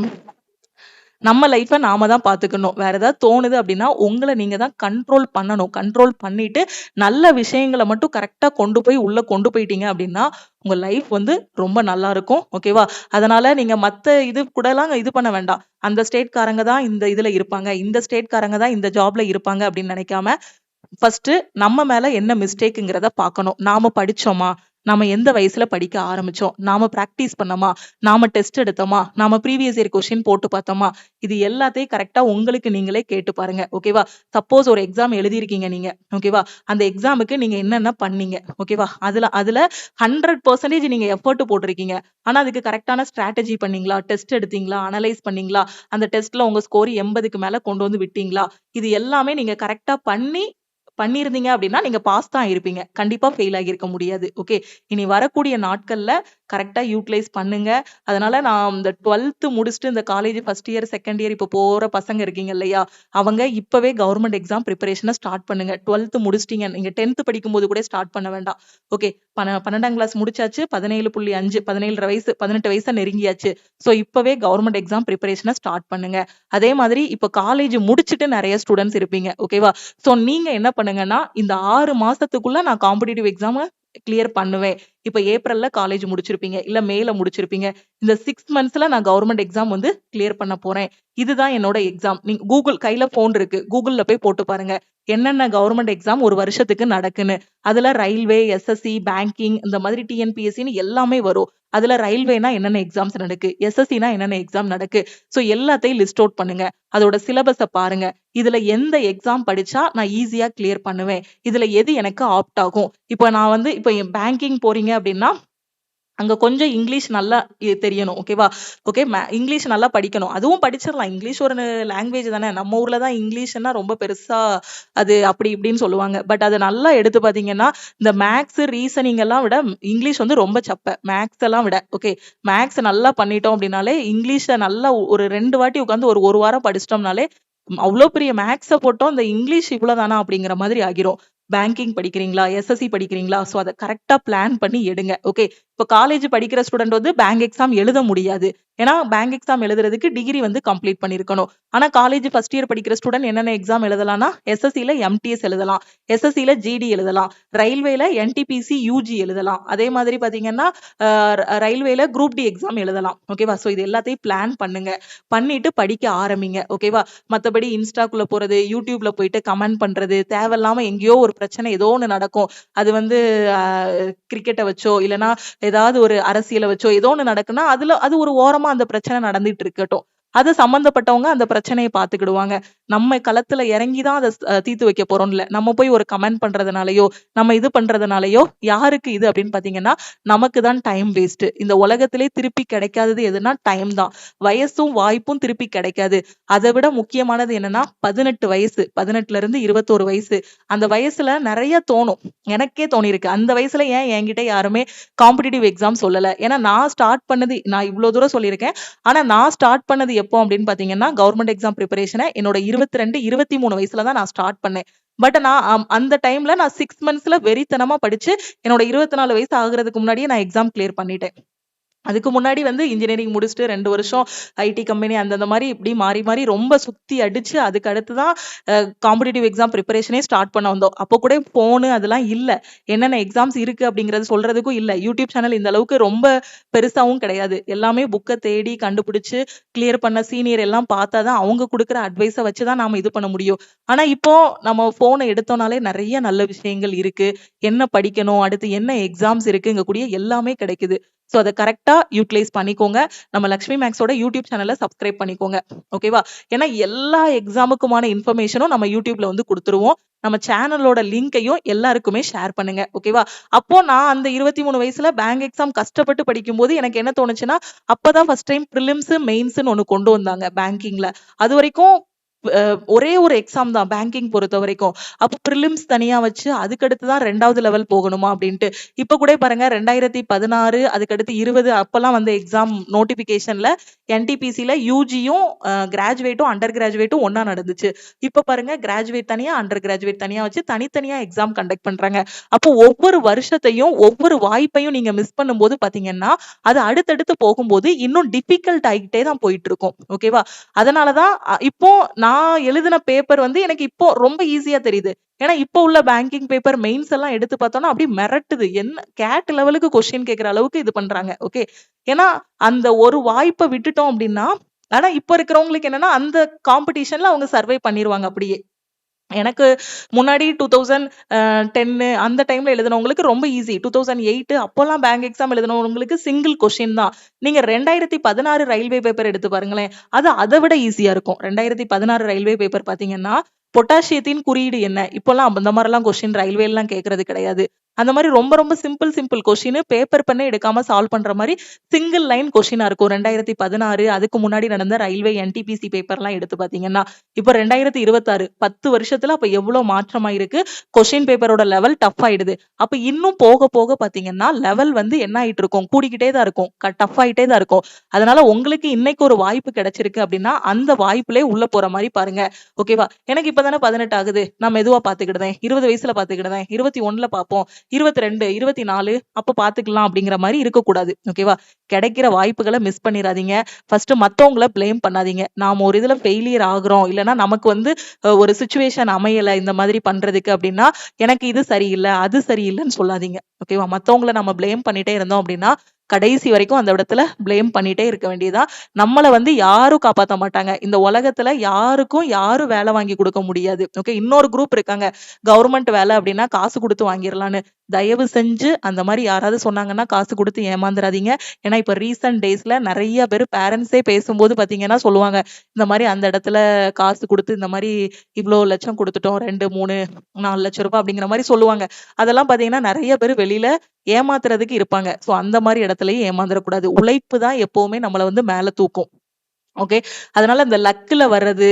நம்ம லைஃப நாம தான் பார்த்துக்கணும். வேற ஏதாவது தோணுது அப்டின்னா, உங்கள நீங்க தான் கண்ட்ரோல் பண்ணணும். கண்ட்ரோல் பண்ணிட்டு, நல்ல விஷயங்கள மட்டும் கரெக்ட்டா கொண்டு போய் உள்ள கொண்டு போயிட்டீங்க அப்டின்னா, உங்க லைஃப் வந்து ரொம்ப நல்லா இருக்கும். ஓகேவா? அதனால நீங்க மத்த இது கூடலாம் இது பண்ண வேண்டாம். அந்த ஸ்டேட்காரங்க தான் இந்த இதுல இருப்பாங்க. இந்த ஸ்டேட்காரங்க தான் இந்த ஜாப்ல இருப்பாங்க அப்டின்னு நெனைக்காம, ஃபர்ஸ்ட்டு நம்ம மேல என்ன மிஸ்டேக்குங்கிறத பார்க்கணும். நாம படிச்சோமா? நாம எந்த வயசுல படிக்க ஆரம்பிச்சோம்? நாம பிராக்டிஸ் பண்ணோமா? நாம டெஸ்ட் எடுத்தோமா? நாம ப்ரீவியஸ் இயர் கொஸ்டின் போட்டு பார்த்தோமா? இது எல்லாத்தையும் கரெக்ட்டா உங்களுக்கு நீங்களே கேட்டு பாருங்க. ஓகேவா? சப்போஸ் ஒரு எக்ஸாம் எழுதியிருக்கீங்க நீங்க. ஓகேவா? அந்த எக்ஸாமுக்கு நீங்க என்னென்ன பண்ணீங்க? ஓகேவா? அதுல அதுல 100% நீங்க எஃபோர்ட் போட்டிருக்கீங்க. ஆனா அதுக்கு கரெக்ட்டான ஸ்ட்ராட்டஜி பண்ணீங்களா? டெஸ்ட் எடுத்தீங்களா? அனலைஸ் பண்ணீங்களா? அந்த டெஸ்ட்ல உங்க ஸ்கோர் 80க்கு மேல கொண்டு வந்து விட்டீங்களா? இது எல்லாமே நீங்க கரெக்ட்டா பண்ணியிருந்தீங்க அப்படின்னா, நீங்க பாஸ் தான் ஆயிருப்பீங்க. கண்டிப்பா ஃபெயில் ஆகியிருக்க முடியாது. ஓகே. இனி வரக்கூடிய நாட்கள்ல கரெக்ட்டா யூட்டிலைஸ் பண்ணுங்க. அதனால நான் இந்த 12த் முடிச்சுட்டு இந்த college first year, second year இப்ப போற பசங்க இருக்கீங்க இல்லையா? அவங்க இப்பவே கவர்ன்மென்ட் எக்ஸாம் பிரிப்பரேஷன ஸ்டார்ட் பண்ணுங்க. 12த் முடிச்சிட்டீங்க. நீங்க 10த் படிக்கும்போது கூட ஸ்டார்ட் பண்ண வேண்டாம். ஓகே. 12ஆம் கிளாஸ் முடிச்சாச்சு. 17.5 17 வயசு 18 வயச நெருங்கியாச்சு. சோ இப்பவே கவர்ன்மென்ட் எக்ஸாம் பிரிப்பரேஷன ஸ்டார்ட் பண்ணுங்க. அதே மாதிரி இப்ப காலேஜ் முடிச்சுட்டு நெறைய ஸ்டூடண்ட்ஸ் இருப்பீங்க. ஓகேவா? சோ நீங்க என்ன பண்ணுங்கன்னா, இந்த 6 மாசத்துக்குள்ள நான் காம்படிட்டிவ் எக்ஸாம கிளியர் பண்ணுவேன். இப்ப ஏப்ரல்ல காலேஜ் முடிச்சிருப்பீங்க. இல்ல மேல முடிச்சிருப்பீங்க. இந்த 6 மந்த்ஸ்ல நான் கவர்ன்மென்ட் எக்ஸாம் வந்து கிளியர் பண்ண போறேன். இதுதான் என்னோட எக்ஸாம். நீங்க கையில ஃபோன் இருக்கு. கூகுள்ல போய் போட்டு பாருங்க. என்னென்ன கவர்ன்மென்ட் எக்ஸாம் ஒரு வருஷத்துக்கு நடக்குன்னு. அதுல ரயில்வே, எஸ்எஸ்சி, பேங்கிங் இந்த மாதிரி டிஎன்பிஎஸ்சின்னு எல்லாமே வரும். அதுல ரயில்வேனா என்னென்ன எக்ஸாம்ஸ் நடக்கு? எஸ்எஸ்சினா என்னென்ன எக்ஸாம் நடக்கு? சோ எல்லாத்தையும் லிஸ்ட் அவுட் பண்ணுங்க. அதோட சிலபஸ பாருங்க. இதுல எந்த எக்ஸாம் படிச்சா நான் ஈஸியா கிளியர் பண்ணுவேன். இதுல எது எனக்கு ஆப்ட் ஆகும். இப்ப பேங்கிங் போறீங்க அப்டின்னா, அங்க கொஞ்சம் இங்கிலீஷ் நல்லா தெரியணும். ஓகேவா? ஓகே. இங்கிலீஷ் நல்லா படிக்கணும். அதுவும் படிச்சிரலாம். இங்கிலீஷ் ஒரு லாங்குவேஜ் தானே. நம்ம ஊர்ல தான் இங்கிலீஷ்ன்னா ரொம்ப பெருசா அது அப்படி இப்படின்னு சொல்லுவாங்க. பட் அத நல்லா எடுத்து பார்த்தீங்கன்னா, இந்த மேத்ஸ், ரீசனிங் எல்லாம் விட இங்கிலீஷ் வந்து ரொம்ப சப்ப. மேத்ஸ் எல்லாம் விட. ஓகே. மேத்ஸ் நல்லா பண்ணிட்டோம் அப்படின்னாலே, இங்கிலீஷ நல்லா ஒரு 2 வாட்டி உட்கார்ந்து ஒரு 1 வாரம் படிச்சிட்டோம்னாலே, அவ்ளோ பெரிய மேத்ஸ போட்டோம். இந்த இங்கிலீஷ் இவ்வளோதானா அப்படிங்கிற மாதிரி ஆகிரும். பேங்கிங் படிக்கிறீங்களா? எஸ்எஸ்சி படிக்கிறீங்களா? சோ அத கரெக்ட்டா பிளான் பண்ணி எடுங்க. ஓகே. இப்ப காலேஜ் படிக்கிற ஸ்டூடண்ட் வந்து பேங்க் எக்ஸாம் எழுத முடியாது. ஏன்னா பேங்க் எக்ஸாம் எழுதுறதுக்கு டிகிரி வந்து கம்ப்ளீட் பண்ணியிருக்கணும். ஆனா காலேஜ் ஃபர்ஸ்ட் இயர் படிக்கிற ஸ்டூடண்ட் என்னென்ன எக்ஸாம் எழுதலாம்னா, எஸ்எஸ்சில எம்டிஎஸ் எழுதலாம். எஸ்எஸ்சில ஜிடி எழுதலாம். ரயில்வேல என்டிபிசி யூஜி எழுதலாம். அதே மாதிரி பார்த்தீங்கன்னா, அ ரயில்வேல குரூப் டி எக்ஸாம் எழுதலாம். ஓகேவா? சோ இது எல்லாத்தையும் பிளான் பண்ணுங்க. பண்ணிட்டு படிக்க ஆரம்பிங்க. ஓகேவா? மத்தபடி இன்ஸ்டாக்குள்ள போறது, யூடியூப்ல போயிட்டு கமெண்ட் பண்றது, தேவையில்லாம எங்கேயோ ஒரு பிரச்சனை ஏதோ ஒண்ணு நடக்கும். அது வந்து அ கிரிக்கெட்ட வச்சோ, இல்லன்னா ஏதாவது ஒரு அரசியல வச்சோ ஏதோ ஒண்ணு நடக்குன்னா, அது ஒரு ஓரமா அந்த பிரச்சனை நடந்துட்டு இருக்கட்டும். அது சம்பந்தப்பட்டவங்க அந்த பிரச்சனைய பார்த்துக்கிடுவாங்க. நம்ம களத்துல இறங்கி தான் அத தீர்த்து வைக்க போறோம்னு இல்ல. நம்ம போய் ஒரு கமெண்ட் பண்றதுனாலயோ, நம்ம இது பண்றதுனாலயோ யாருக்கு இது அப்படின்னு பார்த்தீங்கன்னா, நமக்கு தான் டைம் வேஸ்ட். இந்த உலகத்திலே திருப்பி கிடைக்காதது எதுன்னா டைம் தான். வயசும் வாய்ப்பும் திருப்பி கிடைக்காது. அத விட முக்கியமானது என்னன்னா 18 வயசு. 18ல இருந்து 21 வயசு. அந்த வயசுல நெறைய தோணும். எனக்கே தோணியிருக்கு. அந்த வயசுல ஏன் என்கிட்ட யாருமே காம்படிட்டிவ் எக்ஸாம் சொல்லல. ஏன்னா நான் இவ்ளோ தூரம் சொல்லியிருக்கேன். ஆனா நான் ஸ்டார்ட் பண்ணது எப்போ அப்படின்னு பார்த்தீங்கன்னா, கவர்ன்மென்ட் எக்ஸாம் பிரிப்பரேஷன என்னோட 22, 23 வயசுல தான் நான் ஸ்டார்ட் பண்ணேன். பட் நான் அந்த டைம்ல நான் 6 மந்த்ஸ்ல வெறித்தனமா படிச்சு, என்னோட 24 வயசு ஆகுறதுக்கு முன்னாடியே நான் எக்ஸாம் கிளியர் பண்ணிட்டேன். அதுக்கு முன்னாடி வந்து இன்ஜினியரிங் முடிச்சுட்டு 2 வருஷம் ஐடி கம்பெனி அந்த மாதிரி இப்படி மாறி மாறி ரொம்ப சுத்தி அடிச்சு அதுக்கு அடுத்து தான் காம்படிட்டிவ் எக்ஸாம் ப்ரிப்பரேஷனே ஸ்டார்ட் பண்ண வந்தோம். அப்போ கூட ஃபோனு அதெல்லாம் இல்ல. என்னென்ன எக்ஸாம்ஸ் இருக்கு அப்படிங்கிறது சொல்றதுக்கும் இல்ல. யூடியூப் சேனல் இந்த அளவுக்கு ரொம்ப பெருசாவும் கிடையாது. எல்லாமே புக்க தேடி கண்டுபிடிச்சு கிளியர் பண்ண சீனியர் எல்லாம் பார்த்தா தான் அவங்க குடுக்குற அட்வைஸ வச்சு தான் நாம இது பண்ண முடியும். ஆனா இப்போ நம்ம ஃபோனை எடுத்தோம்னாலே நிறைய நல்ல விஷயங்கள் இருக்கு. என்ன படிக்கணும், அடுத்து என்ன எக்ஸாம்ஸ் இருக்குங்கக்கூடிய எல்லாமே கிடைக்குது. ஸோ அதை கரெக்டா யூட்டிலைஸ் பண்ணிக்கோங்க. நம்ம லக்ஷ்மி மேக்ஸோட யூடியூப் சேனலை சப்ஸ்கிரைப் பண்ணிக்கோங்க. ஓகேவா? ஏன்னா எல்லா எக்ஸாமுக்குமான இன்ஃபர்மேஷனும் நம்ம யூடியூப்ல வந்து கொடுத்துருவோம். நம்ம சேனலோட லிங்கையும் எல்லாருக்குமே ஷேர் பண்ணுங்க. ஓகேவா? அப்போ நான் அந்த 23 வயசுல பேங்க் எக்ஸாம் கஷ்டப்பட்டு படிக்கும்போது எனக்கு என்ன தோணுச்சுன்னா, அப்பதான் ஃபர்ஸ்ட் டைம் ப்ரிலிம்ஸ் மெயின்ஸ்னு ஒண்ணு கொண்டு வந்தாங்க பேங்கிங்ல. அது வரைக்கும் ஒரே ஒரு எக்ஸாம் தான் பேங்கிங் பொறுத்த வரைக்கும். அப்போ ப்ரிலிம்ஸ் தனியா வச்சு அதுக்கடுத்து தான் 2வது லெவல் போகணுமா அப்படின்ட்டு. இப்ப கூட பாருங்க 2016 அதுக்கடுத்து 20 அப்பெல்லாம் வந்த எக்ஸாம் நோட்டிபிகேஷன்ல என்டிபிசில யூஜியும் கிராஜுவேட்டும் அண்டர் கிராஜுவேட்டும் ஒன்னா நடந்துச்சு. இப்ப பாருங்க கிராஜுவேட் தனியா அண்டர் கிராஜுவேட் தனியா வச்சு தனித்தனியா எக்ஸாம் கண்டக்ட் பண்றாங்க. அப்போ ஒவ்வொரு வருஷத்தையும் ஒவ்வொரு வாய்ப்பையும் நீங்க மிஸ் பண்ணும்போது பாத்தீங்கன்னா அது அடுத்தடுத்து போகும்போது இன்னும் டிஃபிகல்ட் ஆகிட்டே தான் போயிட்டு இருக்கும். ஓகேவா? அதனாலதான் இப்போ நான் எழுதின பேப்பர் வந்து எனக்கு இப்போ ரொம்ப ஈஸியா தெரியுது. ஏன்னா இப்போ உள்ள பேங்கிங் பேப்பர் மெயின்ஸ் எல்லாம் எடுத்து பார்த்தோம்னா அப்படி மிரட்டுது. என்ன கேட் லெவலுக்கு கொஸ்டின் கேட்கிற அளவுக்கு இது பண்றாங்க. ஓகே, ஏன்னா அந்த ஒரு வாய்ப்பை விட்டுட்டோம் அப்படின்னா, ஆனா இப்ப இருக்கிறவங்களுக்கு என்னன்னா அந்த காம்படிஷன்ல அவங்க சர்வை பண்ணிருவாங்க அப்படியே. எனக்கு முன்னாடி 2010 அந்த டைம்ல எழுதினவங்களுக்கு ரொம்ப ஈஸி. 2008 அப்போல்லாம் பேங்க் எக்ஸாம் எழுதினவங்களுக்கு சிங்கிள் கொஸ்டின் தான். நீங்க 2016 ரயில்வே பேப்பர் எடுத்து பாருங்களேன். அது அதை விட ஈஸியா இருக்கும். 2016 ரயில்வே பேப்பர் பாத்தீங்கன்னா பொட்டாசியத்தின் குறியீடு என்ன? இப்போல்லாம் அந்த மாதிரிலாம் கொஸ்டின் ரயில்வே எல்லாம் கேட்கறது கிடையாது. அந்த மாதிரி ரொம்ப ரொம்ப சிம்பிள் கொஸ்டின் பேப்பர் பண்ண எடுக்காம சால்வ் பண்ற மாதிரி சிங்கிள் லைன் கொஸ்டினா இருக்கும். 2016 அதுக்கு முன்னாடி நடந்த ரயில்வே என்டிபிசி பேப்பர்லாம் எடுத்து பாத்தீங்கன்னா இப்ப 2026 10 வருஷத்துல அப்ப எவ்வளவு மாற்றமாயிருக்கு. கொஸ்டின் பேப்பரோட லெவல் டஃப் ஆயிடுது. அப்ப இன்னும் போக போக பாத்தீங்கன்னா லெவல் வந்து என்ன ஆயிட்டு இருக்கும், கூடிக்கிட்டே தான் இருக்கும், டஃப் ஆயிட்டே தான் இருக்கும். அதனால உங்களுக்கு இன்னைக்கு ஒரு வாய்ப்பு கிடைச்சிருக்கு அப்படின்னா அந்த வாய்ப்புலே உள்ள போற மாதிரி பாருங்க. ஓகேவா? எனக்கு இப்பதானே 18 ஆகுது, நான் மெதுவா பாத்துக்கிடுதேன், 20 வயசுல பாத்துக்கிடுதேன், 21ல பாப்போம், 22 24 அப்ப பாத்துக்கலாம் அப்படிங்கிற மாதிரி இருக்கக்கூடாது. ஓகேவா? கிடைக்கிற வாய்ப்புகளை மிஸ் பண்ணிடாதீங்க. ஃபர்ஸ்ட் மத்தவங்களை பிளேம் பண்ணாதீங்க. நாம ஒரு இதுல ஃபெயிலியர் ஆகுறோம் இல்லைன்னா நமக்கு வந்து ஒரு சுச்சுவேஷன் அமையல இந்த மாதிரி பண்றதுக்கு அப்படின்னா எனக்கு இது சரியில்லை அது சரியில்லைன்னு சொல்லாதீங்க. ஓகேவா? மத்தவங்களை நம்ம பிளேம் பண்ணிட்டே இருந்தோம் அப்படின்னா கடைசி வரைக்கும் அந்த இடத்துல பிளேம் பண்ணிட்டே இருக்க வேண்டியதான். நம்மளை வந்து யாரும் காப்பாற்ற மாட்டாங்க. இந்த உலகத்துல யாருக்கும் யாரும் வேலை வாங்கி கொடுக்க முடியாது. ஓகே, இன்னொரு குரூப் இருக்காங்க, கவர்மெண்ட் வேலை அப்படின்னா காசு கொடுத்து வாங்கிடலான்னு. தயவு செஞ்சு அந்த மாதிரி யாராவது சொன்னாங்கன்னா காசு கொடுத்து ஏமாந்துடாதீங்க. ஏன்னா இப்ப ரீசன்ட் டேஸ்ல நிறைய பேர் பேரண்ட்ஸே பேசும்போது பாத்தீங்கன்னா சொல்லுவாங்க, இந்த மாதிரி அந்த இடத்துல காசு கொடுத்து இந்த மாதிரி இவ்வளவு லட்சம் கொடுத்துட்டோம், 2 3 4 லட்சம் ரூபாய் அப்படிங்கிற மாதிரி சொல்லுவாங்க. அதெல்லாம் பாத்தீங்கன்னா நிறைய பேர் வெளியில ஏமாத்துறதுக்கு இருப்பாங்க. சோ அந்த மாதிரி இடத்துலயும் ஏமாந்துடக்கூடாது. உழைப்பு தான் எப்பவுமே நம்மளை வந்து மேல தூக்கும். ஓகே, அதனால இந்த லக்ல வர்றது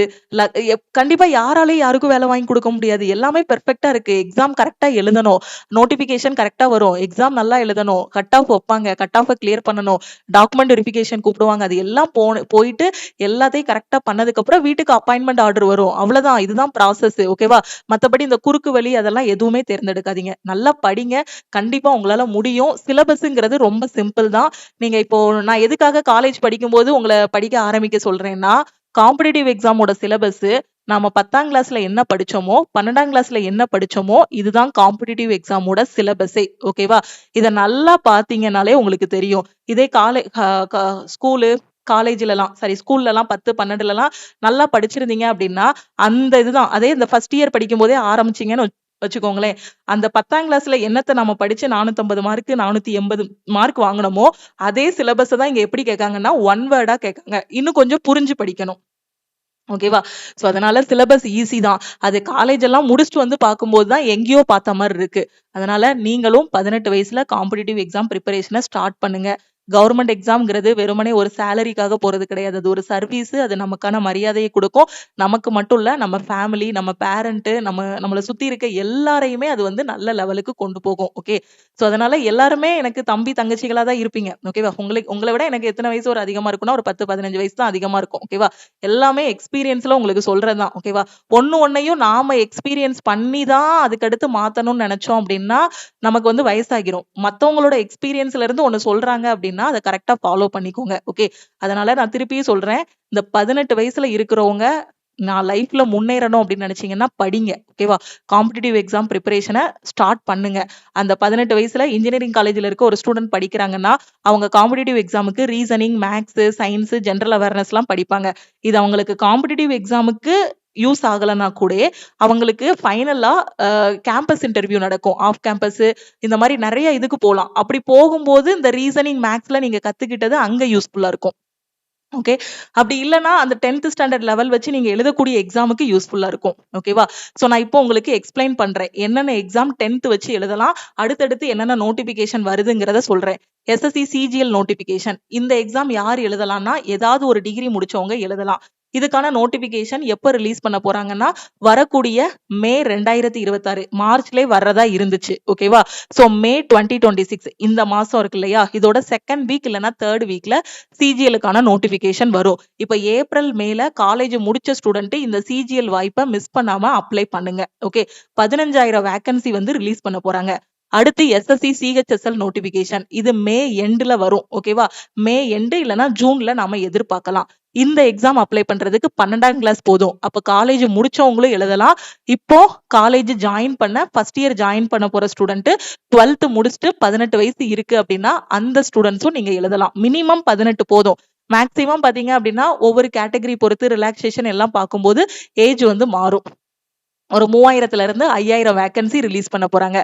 கண்டிப்பா யாராலையும் யாருக்கும் வேலை வாங்கி கொடுக்க முடியாது. எல்லாமே பெர்ஃபெக்டா இருக்கு. எக்ஸாம் கரெக்டா எழுதணும், நோட்டிபிகேஷன் கரெக்டா வரும், எக்ஸாம் நல்லா எழுதணும், கட் ஆஃப் வைப்பாங்க, கட் ஆஃப் கிளியர் பண்ணணும், டாக்குமெண்ட் வெரிஃபிகேஷன் கூப்பிடுவாங்க, அது எல்லாம் போயிட்டு எல்லாத்தையும் கரெக்டா பண்ணதுக்கு அப்புறம் வீட்டுக்கு அப்பாயின்மெண்ட் ஆர்டர் வரும். அவ்வளவுதான், இதுதான் ப்ராசஸ். ஓகேவா? மத்தபடி இந்த குறுக்கு வழி அதெல்லாம் எதுவுமே தேர்ந்தெடுக்காதீங்க. நல்லா படிங்க, கண்டிப்பா உங்களால முடியும். சிலபஸ்ங்கிறது ரொம்ப சிம்பிள் தான். நீங்க இப்போ நான் எதுக்காக காலேஜ் படிக்கும்போது உங்களை படிக்க ஆரம்பிக்க சொல்றேன்னா, காம்படிட்டிவ் எக்ஸாமோட சிலபஸ் நாம 10ஆம் கிளாஸ்ல என்ன படிச்சோமோ 12ஆம் கிளாஸ்ல என்ன படிச்சோமோ இதுதான் காம்படிட்டிவ் எக்ஸாமோட சிலபஸே. ஓகேவா? இத நல்லா பாத்தீங்கன்னாலே உங்களுக்கு தெரியும். இதே ஸ்கூலு காலேஜ்ல ஸ்கூல்ல 10 12ல நல்லா படிச்சிருந்தீங்க அப்படின்னா அந்த இதுதான் அதே இந்த ஃபர்ஸ்ட் இயர் படிக்கும் போதே ஆரம்பிச்சீங்கன்னு வச்சுக்கோங்களேன், அந்த 10ஆம் கிளாஸ்ல என்னத்தை நம்ம படிச்சு 450 மார்க் 480 மார்க் வாங்கணுமோ அதே சிலபஸ் தான் இங்க எப்படி கேட்காங்கன்னா ஒன் வேர்டா கேட்காங்க. இன்னும் கொஞ்சம் புரிஞ்சு படிக்கணும். ஓகேவா? சோ அதனால சிலபஸ் ஈஸி தான். அது காலேஜ் எல்லாம் முடிச்சுட்டு வந்து பார்க்கும்போது தான் எங்கேயோ பார்த்த மாதிரி இருக்கு. அதனால நீங்களும் 18 வயசுல காம்படிட்டிவ் எக்ஸாம் ப்ரிப்பரேஷனை ஸ்டார்ட் பண்ணுங்க. கவர்மெண்ட் எக்ஸாம்ங்கிறது வெறுமனே ஒரு சேலரிக்காக போறது கிடையாது. அது ஒரு சர்வீஸ். அது நமக்கான மரியாதையை கொடுக்கும். நமக்கு மட்டும் இல்ல, நம்ம ஃபேமிலி, நம்ம பேரண்ட், நம்மளை சுத்தி இருக்க எல்லாரையுமே அது வந்து நல்ல லெவலுக்கு கொண்டு போகும். ஓகே, சோ அதனால எல்லாருமே எனக்கு தம்பி தங்கச்சிகளா தான் இருப்பீங்க. ஓகேவா? உங்களை விட எனக்கு எத்தனை வயசு ஒரு அதிகமா இருக்குன்னா ஒரு 10 15 வயசு தான் அதிகமா இருக்கும். ஓகேவா? எல்லாமே எக்ஸ்பீரியன்ஸ்ல உங்களுக்கு சொல்றதுதான். ஓகேவா? ஒன்னையும் நாம எக்ஸ்பீரியன்ஸ் பண்ணி தான் அதுக்கடுத்து மாத்தணும்னு நினைச்சோம் அப்படின்னா நமக்கு வந்து வயசாகிரும். மத்தவங்களோட எக்ஸ்பீரியன்ஸ்ல இருந்து ஒண்ணு சொல்றாங்க அப்படின்னா அப்படின்னா அதை கரெக்டா ஃபாலோ பண்ணிக்கோங்க. ஓகே, அதனால நான் திருப்பியும் சொல்றேன், இந்த 18 வயசுல இருக்கிறவங்க நான் லைஃப்ல முன்னேறணும் அப்படின்னு நினைச்சீங்கன்னா படிங்க. ஓகேவா? காம்படிட்டிவ் எக்ஸாம் ப்ரிப்பரேஷனை ஸ்டார்ட் பண்ணுங்க. அந்த 18 வயசுல இன்ஜினியரிங் காலேஜ்ல இருக்க ஒரு ஸ்டூடெண்ட் படிக்கிறாங்கன்னா அவங்க காம்படிட்டிவ் எக்ஸாமுக்கு reasoning, maths, science, general awareness எல்லாம் படிப்பாங்க. இது அவங்களுக்கு காம்படிட்டிவ் எக்ஸாமுக்கு யூஸ் ஆகலன்னா கூட அவங்களுக்கு ஃபைனலா கேம்பஸ் இன்டர்வியூ நடக்கும். ஆஃப் கேம்பஸ் இந்த மாதிரி நிறைய இதுக்கு போகலாம். அப்படி போகும்போது இந்த ரீசனிங், மேக்ஸ்ல நீங்க கத்துக்கிட்டது அங்க யூஸ்ஃபுல்லா இருக்கும். ஓகே, அப்படி இல்லைன்னா அந்த 10th ஸ்டாண்டர்ட் லெவல் வச்சு நீங்க எழுதக்கூடிய எக்ஸாமுக்கு யூஸ்ஃபுல்லா இருக்கும். ஓகேவா? சோ நான் இப்போ உங்களுக்கு எக்ஸ்பிளைன் பண்றேன். என்னென்ன எக்ஸாம் 10th வச்சு எழுதலாம், அடுத்தடுத்து என்னென்ன நோட்டிபிகேஷன் வருதுங்கிறத சொல்றேன். எஸ்எஸ்சி சிஜிஎல் நோட்டிபிகேஷன், இந்த எக்ஸாம் யார் எழுதலாம்னா ஏதாவது ஒரு டிகிரி முடிச்சவங்க எழுதலாம். இதுக்கான நோட்டிபிகேஷன் எப்ப ரிலீஸ் பண்ண போறாங்கன்னா வரக்கூடிய மே 2026 மார்ச்லயே வர்றதா இருந்துச்சு. ஓகேவா? சோ மே 2026 இந்த மாசம் இருக்கு இல்லையா, இதோட செகண்ட் வீக் இல்லைன்னா தேர்ட் வீக்ல சிஜிஎலுக்கான நோட்டிபிகேஷன் வரும். இப்ப ஏப்ரல் மேல காலேஜ் முடிச்ச ஸ்டூடெண்ட் இந்த சிஜிஎல் வாய்ப்பை மிஸ் பண்ணாம அப்ளை பண்ணுங்க. ஓகே, 15,000 வேகன்சி வந்து ரிலீஸ் பண்ண போறாங்க. அடுத்து எஸ்எஸ்சி சிஹெச்எஸ்எல் நோட்டிபிகேஷன், இது மே எண்ட்ல வரும். ஓகேவா? மே எண்டு இல்லைன்னா ஜூன்ல நாம எதிர்பார்க்கலாம். இந்த எக்ஸாம் அப்ளை பண்றதுக்கு 12ஆம் கிளாஸ் போதும். அப்ப காலேஜ் முடிச்சவங்களும் எழுதலாம். இப்போ காலேஜ் ஜாயின் பண்ண ஃபர்ஸ்ட் இயர் ஜாயின் பண்ண போற ஸ்டூடெண்ட் 12th முடிச்சுட்டு 18 வயசு இருக்கு அப்படின்னா அந்த ஸ்டூடெண்ட்ஸும் நீங்க எழுதலாம். மினிமம் 18 போதும். மேக்சிமம் பாத்தீங்க அப்படின்னா ஒவ்வொரு கேட்டகரி பொறுத்து ரிலாக்ஸேஷன் எல்லாம் பார்க்கும்போது ஏஜ் வந்து மாறும். ஒரு 3000ல இருந்து 5000 வேகன்சி ரிலீஸ் பண்ண போறாங்க.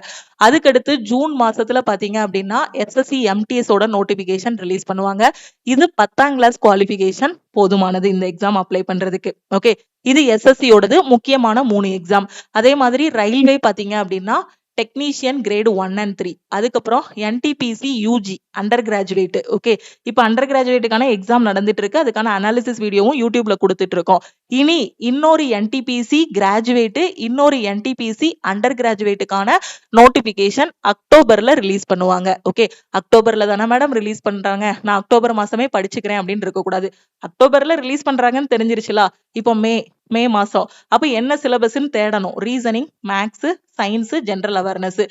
அதுக்கடுத்து ஜூன் மாசத்துல பாத்தீங்க அப்படின்னா எஸ்எஸ்சி எம்டிஎஸ் ஓட நோட்டிபிகேஷன் ரிலீஸ் பண்ணுவாங்க. இது 10ஆம் கிளாஸ் குவாலிஃபிகேஷன் போதுமானது இந்த எக்ஸாம் அப்ளை பண்றதுக்கு. ஓகே, இது எஸ்எஸ்சி ஓடது முக்கியமான 3 எக்ஸாம். அதே மாதிரி ரயில்வே பாத்தீங்க அப்படின்னா டெக்னீஷியன் கிரேட் 1 and 3, அதுக்கப்புறம் NTPC UG under graduate. Okay, இப்போ அண்டர் கிராஜுவேட்டுக்கான எக்ஸாம் நடந்துட்டு இருக்கு. அதுக்கான அனாலிசிஸ் வீடியோவும் யூடியூப்ல கொடுத்துட்டு இருக்கோம். இனி இன்னொரு என்டிபிசி கிராஜுவேட், இன்னொரு என்டிபிசி அண்டர் கிராஜுவேட்டுக்கான நோட்டிபிகேஷன் அக்டோபர்ல ரிலீஸ் பண்ணுவாங்க. ஓகே, அக்டோபர்ல தானே மேடம் ரிலீஸ் பண்றாங்க, நான் அக்டோபர் மாசமே படிச்சுக்கிறேன் அப்படின்னு இருக்க கூடாது. அக்டோபர்ல ரிலீஸ் பண்றாங்கன்னு தெரிஞ்சிருச்சுல, இப்போ மே மாசம். அப்ப என்ன சிலபஸ்ன்னு தேடணும். Reasoning, maths, science, general awareness.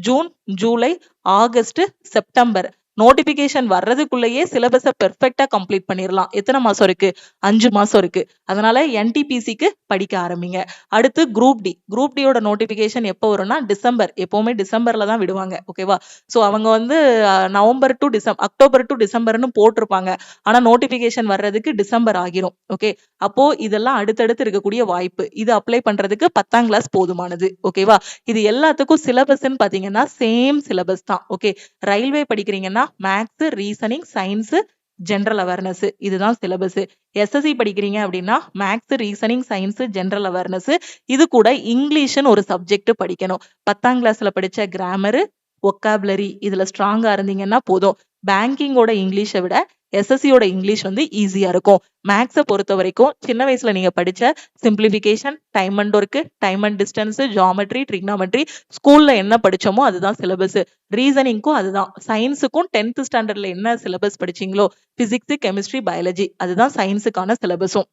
June, July, August, September notification வர்றதுக்குள்ளேயே சிலபஸை பெர்ஃபெக்டா கம்ப்ளீட் பண்ணிடலாம். எத்தனை மாசம் இருக்கு? 5 மாசம் இருக்கு. அதனால என்டிபிசிக்கு படிக்க ஆரம்பிங்க. அடுத்து குரூப் டியோட நோட்டிபிகேஷன் எப்போ வரும்னா டிசம்பர். எப்பவுமே டிசம்பர்ல தான் விடுவாங்க. ஓகேவா? சோ அவங்க வந்து November to December, October to டிசம்பர்னு போட்டிருப்பாங்க. ஆனா நோட்டிபிகேஷன் வர்றதுக்கு டிசம்பர் ஆகிரும். ஓகே, அப்போ இதெல்லாம் அடுத்தடுத்து இருக்கக்கூடிய வாய்ப்பு. இது அப்ளை பண்றதுக்கு 10ஆம் கிளாஸ் போதுமானது. ஓகேவா? இது எல்லாத்துக்கும் சிலபஸ்ன்னு பாத்தீங்கன்னா சேம் சிலபஸ் தான். ஓகே, ரயில்வே படிக்கிறீங்கன்னா maths, reasoning, science, general awareness, இதுதான் சிலபஸ். எஸ்எஸ்சி படிக்கிறீங்க அப்படின்னா maths, reasoning, science, general awareness, இது கூட இங்கிலீஷ்னு ஒரு சப்ஜெக்ட் படிக்கணும். 10ஆம் கிளாஸ்ல படிச்ச கிராமர், ஒக்காபுலரி இதுல ஸ்ட்ராங்கா இருந்தீங்கன்னா போதும். பேங்கிங்கோட இங்கிலீஷை விட எஸ்எஸ்சியோட இங்கிலீஷ் வந்து ஈஸியா இருக்கும். மேக்ஸை பொறுத்த வரைக்கும் சின்ன வயசுல நீங்க படிச்ச simplification, time and work, time and distance, geometry, trigonometry, ஸ்கூல்ல என்ன படிச்சோமோ அதுதான் சிலபஸ். ரீசனிங்க்கும் அதுதான். சயின்ஸுக்கும் 10th ஸ்டாண்டர்ட்ல என்ன சிலபஸ் படிச்சீங்களோ, பிசிக்ஸ், கெமிஸ்ட்ரி, பயாலஜி, அதுதான் சயின்ஸுக்கான சிலபஸும்.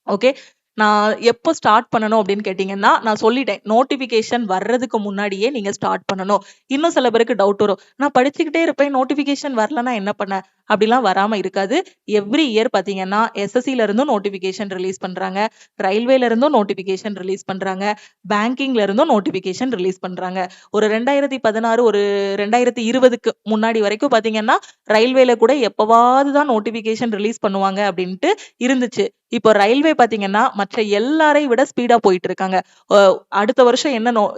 ஓகே, நான் எப்போ ஸ்டார்ட் பண்ணணும் அப்படின்னு கேட்டீங்கன்னா நான் சொல்லிட்டேன், நோட்டிபிகேஷன் வர்றதுக்கு முன்னாடியே நீங்க ஸ்டார்ட் பண்ணணும். இன்னும் சில பேருக்கு டவுட் வரும், நான் படிச்சுக்கிட்டே இருப்பேன் நோட்டிபிகேஷன் வரலன்னா என்ன பண்ண? அப்படிலாம் வராம இருக்காது. எவ்ரி இயர் பாத்தீங்கன்னா எஸ்எஸ்சில இருந்தும் நோட்டிபிகேஷன் ரிலீஸ் பண்றாங்க, ரயில்வேல இருந்தும் நோட்டிபிகேஷன் ரிலீஸ் பண்றாங்க, பேங்கிங்ல இருந்தும் நோட்டிபிகேஷன் ரிலீஸ் பண்றாங்க. ஒரு 2016 ஒரு 2020க்கு முன்னாடி வரைக்கும் பாத்தீங்கன்னா ரயில்வேல கூட எப்பவாவது தான் நோட்டிபிகேஷன் ரிலீஸ் பண்ணுவாங்க அப்படின்ட்டு இருந்துச்சு. இப்போ ரயில்வே பாத்தீங்கன்னா மற்ற எல்லாரை விட ஸ்பீடா போயிட்டு இருக்காங்க. அடுத்த வருஷம்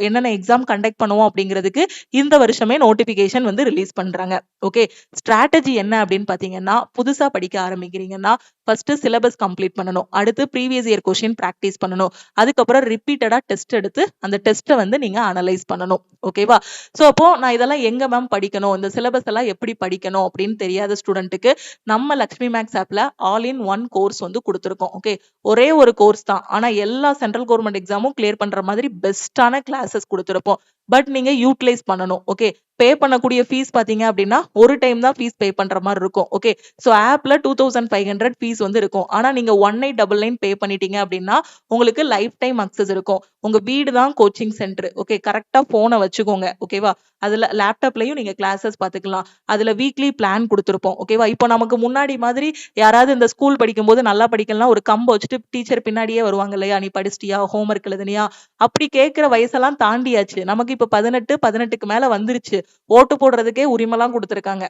என்னென்ன எக்ஸாம் கண்டக்ட் பண்ணுவோம் அப்படிங்கிறதுக்கு இந்த வருஷமே நோட்டிபிகேஷன் வந்து ரிலீஸ் பண்றாங்க. ஓகே, ஸ்ட்ராட்டஜி என்ன அப்படின்னு பாத்தீங்கன்னா புதுசா படிக்க ஆரம்பிக்கிறீங்கன்னா ஃபர்ஸ்ட் சிலபஸ் கம்ப்ளீட் பண்ணணும். அடுத்து ப்ரீவியஸ் இயர் கொஸ்டின் பிராக்டிஸ் பண்ணணும். அதுக்கப்புறம் ரிப்பீட்டடா டெஸ்ட் எடுத்து அந்த டெஸ்ட்டை வந்து நீங்க அனலைஸ் பண்ணணும். ஓகேவா? சோ அப்போ நான் இதெல்லாம் எங்க மேம் படிக்கணும், இந்த சிலபஸ் எல்லாம் எப்படி படிக்கணும் அப்படின்னு தெரியாத ஸ்டூடெண்ட்டுக்கு நம்ம லக்ஷ்மி மேக்ஸ் ஆப்ல ஆல் இன் ஒன் கோர்ஸ் வந்து கொடுத்துருக்கோம். ஓகே, ஒரே ஒரு கோர்ஸ் தான், ஆனா எல்லா சென்ட்ரல் கவர்மெண்ட் எக்ஸாமும் கிளியர் பண்ற மாதிரி பெஸ்டான கிளாஸஸ் கொடுத்துருப்போம். பட் நீங்க யூட்டிலைஸ் பண்ணணும். ஓகே, பே பண்ணக்கூடிய ஃபீஸ் பாத்தீங்க அப்படின்னா ஒரு டைம் தான் ஃபீஸ் பே பண்ற மாதிரி இருக்கும். ஓகே, ஸோ ஆப்ல 2500 ஃபீஸ் வந்து இருக்கும். ஆனா நீங்க 1899 பே பண்ணிட்டீங்க அப்படின்னா உங்களுக்கு லைஃப் டைம் அக்சஸ் இருக்கும். உங்க வீடு தான் கோச்சிங் சென்டர். ஓகே, கரெக்டா போனை வச்சுக்கோங்க. ஓகேவா, அதுல லேப்டாப்லயும் நீங்க கிளாஸஸ் பாத்துக்கலாம். அதுல வீக்லி பிளான் கொடுத்துருப்போம். ஓகேவா, இப்போ நமக்கு முன்னாடி மாதிரி யாராவது இந்த ஸ்கூல் படிக்கும் போது நல்லா படிக்கலாம் ஒரு கம்பை வச்சுட்டு டீச்சர் பின்னாடியே வருவாங்க இல்லையா, நீ படிச்சிட்டியா, ஹோம்ஒர்க் எழுதுனியா, அப்படி கேட்கிற வயசெல்லாம் தாண்டியாச்சு. நமக்கு இப்ப 18க்கு மேல வந்துருச்சு. ஓட்டு போடுறதுக்கே உரிமைலாம் கொடுத்துருக்காங்க.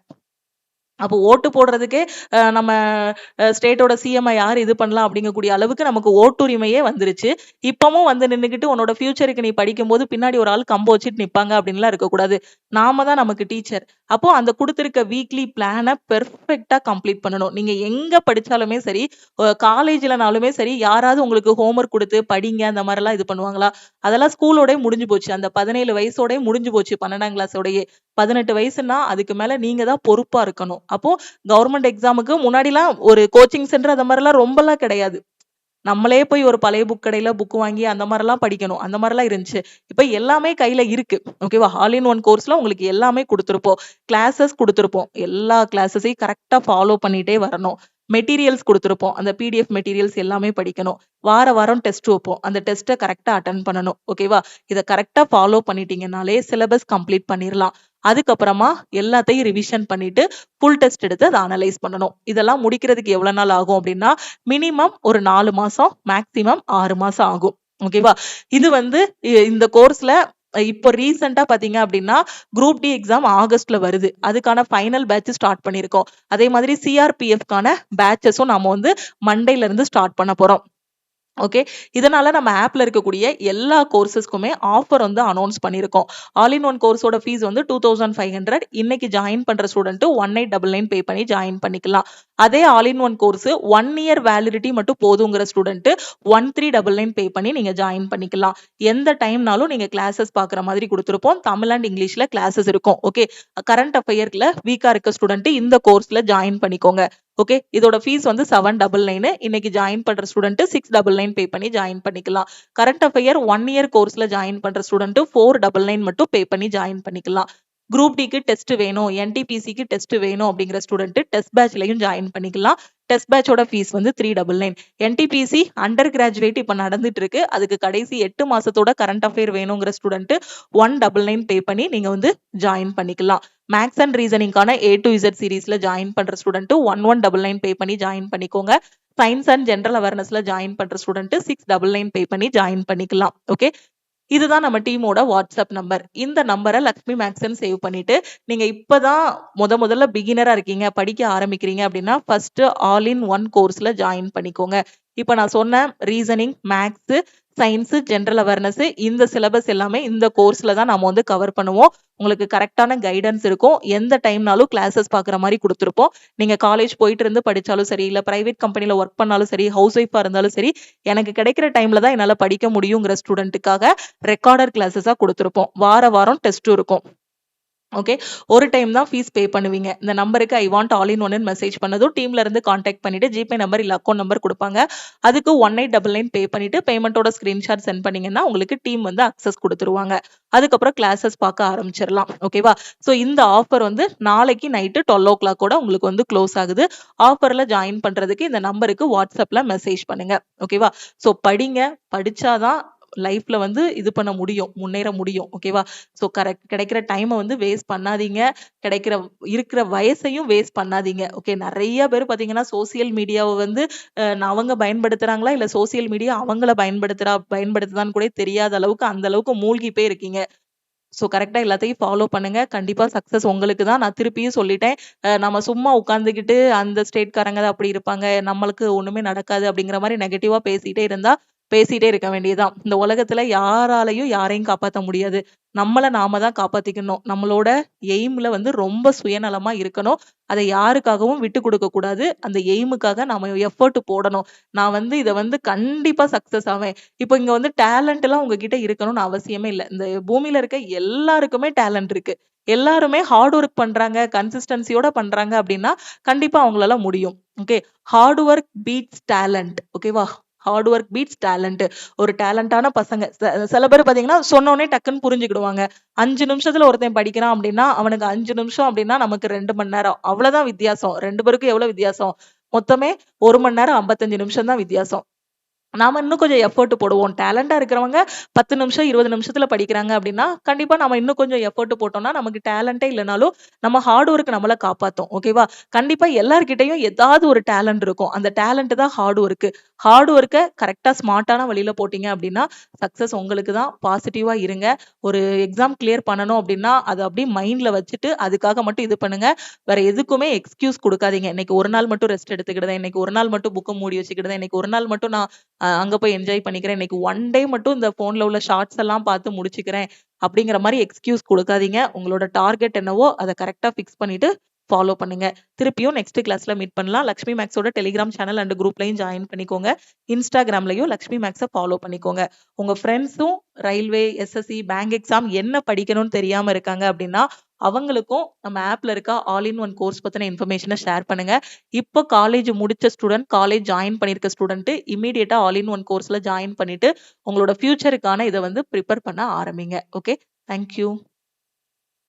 அப்போ ஓட்டு போடுறதுக்கே நம்ம ஸ்டேட்டோட சிஎம்ஐ யார் இது பண்ணலாம் அப்படிங்கக்கூடிய அளவுக்கு நமக்கு ஓட்டுரிமையே வந்துருச்சு. இப்பவும் வந்து நின்னுக்கிட்டு உன்னோட ஃபியூச்சருக்கு நீ படிக்கும்போது பின்னாடி ஒரு ஆள் கம்பு வச்சுட்டு நிப்பாங்க அப்படின்லாம் இருக்கக்கூடாது. நாம தான் நமக்கு டீச்சர். அப்போ அந்த கொடுத்திருக்க வீக்லி பிளானை பெர்ஃபெக்டா கம்ப்ளீட் பண்ணணும். நீங்க எங்க படிச்சாலுமே சரி, காலேஜ்லனாலுமே சரி, யாராவது உங்களுக்கு ஹோம்ஒர்க் கொடுத்து படிங்க அந்த மாதிரிலாம் இது பண்ணுவாங்களா? அதெல்லாம் ஸ்கூலோடய முடிஞ்சு போச்சு. அந்த 17 வயசோடய முடிஞ்சு போச்சு. 12ஆம் கிளாஸோடயே 18 வயசுனா அதுக்கு மேல நீங்க தான் பொறுப்பா இருக்கணும். அப்போ கவர்மெண்ட் எக்ஸாமுக்கு முன்னாடிலாம் ஒரு கோச்சிங் சென்டர் அந்த மாதிரிலாம் ரொம்பலாம் கிடையாது. நம்மளே போய் ஒரு பழைய புக் கடையில புக் வாங்கி அந்த மாதிரிலாம் படிக்கணும். அந்த மாதிரிலாம் இருந்துச்சு. இப்ப எல்லாமே கையில இருக்கு. ஓகேவா, ஆல் இன் ஒன் கோர்ஸ்ல உங்களுக்கு எல்லாமே கொடுத்துருப்போம். கிளாஸஸ் கொடுத்துருப்போம். எல்லா கிளாஸஸையும் கரெக்டா ஃபாலோ பண்ணிட்டே வரணும். மெட்டீரியல்ஸ் கொடுத்துருப்போம். அந்த பிடிஎஃப் மெட்டீரியல்ஸ் எல்லாமே படிக்கணும். வாரம் டெஸ்ட் வைப்போம். அந்த டெஸ்ட்டை கரெக்டா அட்டன் பண்ணணும். ஓகேவா, இதை கரெக்டா ஃபாலோ பண்ணிட்டீங்கனாலே சிலபஸ் கம்ப்ளீட் பண்ணிடலாம். அதுக்கப்புறமா எல்லாத்தையும் ரிவிஷன் பண்ணிட்டு ஃபுல் டெஸ்ட் எடுத்து அதை அனலைஸ் பண்ணணும். இதெல்லாம் முடிக்கிறதுக்கு எவ்வளவு நாள் ஆகும் அப்படின்னா மினிமம் ஒரு 4 மாசம், மேக்சிமம் 6 மாசம் ஆகும். ஓகேவா, இது வந்து இந்த கோர்ஸ்ல இப்போ ரீசெண்டா பாத்தீங்க அப்படின்னா குரூப் டி எக்ஸாம் ஆகஸ்ட்ல வருது. அதுக்கான ஃபைனல் பேட்ச் ஸ்டார்ட் பண்ணிருக்கோம். அதே மாதிரி சிஆர்பிஎஃப்கான பேட்சஸும் நாம வந்து மண்டேல இருந்து ஸ்டார்ட் பண்ண போறோம். ஓகே, இதனால நம்ம ஆப்ல இருக்கக்கூடிய எல்லா கோர்சஸ்க்குமே ஆஃபர் வந்து அனௌன்ஸ் பண்ணிருக்கோம். ஆல் இன் ஒன் கோர்ஸோட ஃபீஸ் வந்து 2500. இன்னைக்கு ஜாயின் பண்ற ஸ்டூடெண்ட் 1899 பே பண்ணி ஜாயின் பண்ணிக்கலாம். அதே all in one course 1 year validity மட்டும் போதுங்கிற ஸ்டூடெண்ட் 1399 பே பண்ணி நீங்க ஜாயின் பண்ணிக்கலாம். எந்த டைம்னாலும் நீங்க கிளாஸஸ் பாக்குற மாதிரி கொடுத்துருப்போம். தமிழ் அண்ட் இங்கிலீஷ்ல கிளாஸஸ் இருக்கும். ஓகே, கரண்ட் அஃபேர்ஸ்ல வீக்கா இருக்க ஸ்டூடெண்ட் இந்த கோர்ஸ்ல ஜாயின் பண்ணிக்கோங்க. ஓகே, இதோட ஃபீஸ் வந்து 799. இன்னைக்கு ஜாயின் பண்ற ஸ்டூடெண்ட் 699 பே பண்ணி ஜாயின் பண்ணிக்கலாம். கரண்ட் அஃபேர் 1 இயர் கோர்ஸ்ல ஜாயின் பண்ற ஸ்டூடெண்ட் 499 மட்டும் பே பண்ணி ஜாயின் பண்ணிக்கலாம். குரூப் டிக்கு டெஸ்ட் வேணும், என்டிபிசிக்கு டெஸ்ட் வேணும் அப்படிங்கிற ஸ்டூடெண்ட் டெஸ்ட் பேட்ச்லயும் ஜாயின் பண்ணிக்கலாம். டெஸ்ட் பேட்சோட ஃபீஸ் வந்து 399. என்டிபிசி அண்டர் கிராஜுவேட் இப்ப நடந்துட்டு இருக்கு. அதுக்கு கடைசி 8 மாசத்தோட கரண்ட் அஃபேர் வேணுங்கிற ஸ்டூடெண்ட் 199 பே பண்ணி நீங்க வந்து ஜாயின் பண்ணிக்கலாம். மேக்ஸ் அண்ட் ரீசனிங்கான A to Z சீரீஸ்ல ஜாயின் பண்ற ஸ்டூடெண்ட் 1199 பே பண்ணி ஜாயின் பண்ணிக்கோங்க. சயின்ஸ் அண்ட் ஜெனரல் அவேர்னஸ்ல ஜாயின் பண்ற ஸ்டூடெண்ட் 699 பே பண்ணி ஜாயின் பண்ணிக்கலாம். ஓகே, இதுதான் நம்ம டீமோட வாட்ஸ்அப் நம்பர். இந்த நம்பரை லக்ஷ்மி மேக்ஸ்ன்னு சேவ் பண்ணிட்டு நீங்க இப்பதான் முதல்ல பிகினரா இருக்கீங்க, படிக்க ஆரம்பிக்கிறீங்க அப்படின்னா ஃபர்ஸ்ட் ஆல் இன் ஒன் கோர்ஸ்ல ஜாயின் பண்ணிக்கோங்க. இப்ப நான் சொன்ன reasoning, maths, science, general awareness இந்த சிலபஸ் எல்லாமே இந்த கோர்ஸ்ல தான் நம்ம வந்து கவர் பண்ணுவோம். உங்களுக்கு கரெக்டான கைடன்ஸ் இருக்கும். எந்த டைம்னாலும் கிளாஸஸ் பாக்குற மாதிரி கொடுத்துருப்போம். நீங்க காலேஜ் போயிட்டு இருந்து படிச்சாலும் சரி, இல்ல பிரைவேட் கம்பெனில ஒர்க் பண்ணாலும் சரி, ஹவுஸ் ஒய்ஃபா இருந்தாலும் சரி, எனக்கு கிடைக்கிற டைம்ல தான் என்னால படிக்க முடியுங்கிற ஸ்டூடெண்ட்டுக்காக ரெக்கார்டர் கிளாஸஸா கொடுத்துருப்போம். வாரம் டெஸ்ட் இருக்கும். ஓகே, ஒரு டைம் தான் ஃபீஸ் பே பண்ணுவீங்க. இந்த நம்பருக்கு ஐ வாண்ட் ஆல் இன் ஒன்னு மெசேஜ் பண்ணதும் டீம்ல இருந்து கான்டாக்ட் பண்ணிட்டு ஜிபே நம்பர் இல்ல அக்கௌண்ட் நம்பர் கொடுப்பாங்க. அதுக்கு 1899 பே பண்ணிட்டு பேமெண்டோட ஸ்கிரீன்ஷாட் சென்ட் பண்ணீங்கன்னா உங்களுக்கு டீம் வந்து அக்சஸ் கொடுத்துருவாங்க. அதுக்கப்புறம் கிளாஸஸ் பார்க்க ஆரம்பிச்சிடலாம். ஓகேவா, ஸோ இந்த ஆஃபர் வந்து நாளைக்கு நைட்டு 12 o'clock கூட உங்களுக்கு வந்து க்ளோஸ் ஆகுது. ஆஃபர்ல ஜாயின் பண்றதுக்கு இந்த நம்பருக்கு வாட்ஸ்அப்ல மெசேஜ் பண்ணுங்க. ஓகேவா, ஸோ படிங்க, படிச்சாதான் லைஃப்ல வந்து இது பண்ண முடியும், முன்னேற முடியும். ஓகேவா, ஸோ கிடைக்கிற டைமை வந்து வேஸ்ட் பண்ணாதீங்க. இருக்கிற வயசையும் வேஸ்ட் பண்ணாதீங்க. ஓகே, நிறைய பேர் பாத்தீங்கன்னா சோசியல் மீடியாவை வந்து அவங்க பயன்படுத்துறாங்களா இல்ல சோசியல் மீடியா அவங்கள பயன்படுத்துதான்னு கூட தெரியாத அளவுக்கு அந்த அளவுக்கு மூழ்கி போய் இருக்கீங்க. ஸோ கரெக்டா எல்லாத்தையும் ஃபாலோ பண்ணுங்க. கண்டிப்பா சக்சஸ் உங்களுக்கு தான். நான் திருப்பியும் சொல்லிட்டேன், நம்ம சும்மா உட்காந்துக்கிட்டு அந்த ஸ்டேட்காரங்க அப்படி இருப்பாங்க, நம்மளுக்கு ஒண்ணுமே நடக்காது அப்படிங்கிற மாதிரி நெகட்டிவா பேசிட்டே இருக்க வேண்டியதுதான். இந்த உலகத்துல யாராலையும் யாரையும் காப்பாற்ற முடியாது. நம்மள நாம தான் காப்பாத்திக்கணும். நம்மளோட எய்ம்ல வந்து ரொம்ப சுயநலமா இருக்கணும். அதை யாருக்காகவும் விட்டு கொடுக்க கூடாது. அந்த எய்முக்காக நாம எஃபர்ட் போடணும். நான் வந்து இதை வந்து கண்டிப்பா சக்சஸ் ஆவேன். இப்போ இங்க வந்து டேலண்ட் எல்லாம் உங்ககிட்ட இருக்கணும்னு அவசியமே இல்லை. இந்த பூமியில இருக்க எல்லாருக்குமே டேலண்ட் இருக்கு. எல்லாருமே ஹார்ட் ஒர்க் பண்றாங்க, கன்சிஸ்டன்சியோட பண்றாங்க அப்படின்னா கண்டிப்பா அவங்களால முடியும். Okay, hard work beats talent. ஓகேவா, ஹார்ட் ஒர்க் பீட்ஸ் டேலண்ட். ஒரு டேலண்டான பசங்க சில பேர் பாத்தீங்கன்னா சொன்னோடனே டக்குன்னு புரிஞ்சுக்கிடுவாங்க. 5 நிமிஷத்துல ஒருத்தன் படிக்கிறான் அப்படின்னா அவனுக்கு 5 நிமிஷம் அப்படின்னா நமக்கு 2 மணி நேரம், அவ்வளவுதான் வித்தியாசம். 2 பேருக்கும் எவ்வளவு வித்தியாசம்? மொத்தமே 1 மணி நேரம் 55 நிமிஷம் தான் வித்தியாசம். நாம இன்னும் கொஞ்சம் எஃபோர்ட் போடுவோம். டேலண்டா இருக்கிறவங்க 10 நிமிஷம் 20 நிமிஷத்துல படிக்கிறாங்க அப்படின்னா கண்டிப்பா நம்ம இன்னும் கொஞ்சம் எஃபோர்ட் போட்டோம்னா நமக்கு டேலண்டே இல்லைனாலும் நம்ம ஹார்ட் ஒர்க் நம்மள காப்பாத்தும். ஓகேவா? கண்டிப்பா எல்லார்கிட்டயும் ஏதாவது ஒரு டேலண்ட் இருக்கும். அந்த டேலண்ட் தான் ஹார்ட் ஒர்க். ஹார்ட் ஒர்க்க கரெக்டா ஸ்மார்ட்டான வழியில போட்டீங்க அப்படின்னா சக்சஸ் உங்களுக்கு தான். பாசிட்டிவா இருங்க. ஒரு எக்ஸாம் கிளியர் பண்ணணும் அப்படின்னா அதை அப்படியே மைண்ட்ல வச்சுட்டு அதுக்காக மட்டும் இது பண்ணுங்க. வேற எதுக்குமே எக்ஸ்கியூஸ் கொடுக்காதீங்க. இன்னைக்கு ஒரு நாள் மட்டும் ரெஸ்ட் எடுத்துக்கிடுதேன், இன்னைக்கு ஒரு நாள் மட்டும் புக்கை மூடி வச்சுக்கிடுதேன், இன்னைக்கு ஒரு நாள் மட்டும் நான் அங்க போய் என்ஜாய் பண்ணிக்கிறேன், இன்னைக்கு ஒன் டே மட்டும் இந்த போன்ல உள்ள ஷார்ட்ஸ் எல்லாம் பார்த்து முடிச்சுக்கிறேன் அப்படிங்கிற மாதிரி எக்ஸ்கியூஸ் கொடுக்காதீங்க. உங்களோட டார்கெட் என்னவோ அதை கரெக்டா ஃபிக்ஸ் பண்ணிட்டு ஃபாலோ பண்ணுங்க. திருப்பியும் நெக்ஸ்ட் கிளாஸ்ல மீட் பண்ணலாம். லக்ஷ்மி மேக்ஸோட டெலிகிராம் சேனல் அண்ட் குரூப்லயும் ஜாயின் பண்ணிக்கோங்க. இன்ஸ்டாகிராம்லயும் லக்ஷ்மி மேக்ஸை ஃபாலோ பண்ணிக்கோங்க. உங்க ஃப்ரெண்ட்ஸும் ரயில்வே, எஸ்எஸ்சி, பேங்க் எக்ஸாம் என்ன படிக்கணும்னு தெரியாம இருக்காங்க அப்படின்னா அவங்களுக்கும் நம்ம ஆப்ல இருக்க ஆல் இன் ஒன் கோர்ஸ் பத்தின இன்ஃபர்மேஷனை ஷேர் பண்ணுங்க. இப்போ காலேஜ் முடிச்ச ஸ்டூடெண்ட், காலேஜ் ஜாயின் பண்ணிருக்க ஸ்டூடெண்ட் இமீடியட்டா ஆல் இன் ஒன் கோர்ஸ்ல ஜாயின் பண்ணிட்டு உங்களோட ஃபியூச்சருக்கான இதை வந்து ப்ரிப்பேர் பண்ண ஆரம்பிங்க. Okay, thank you.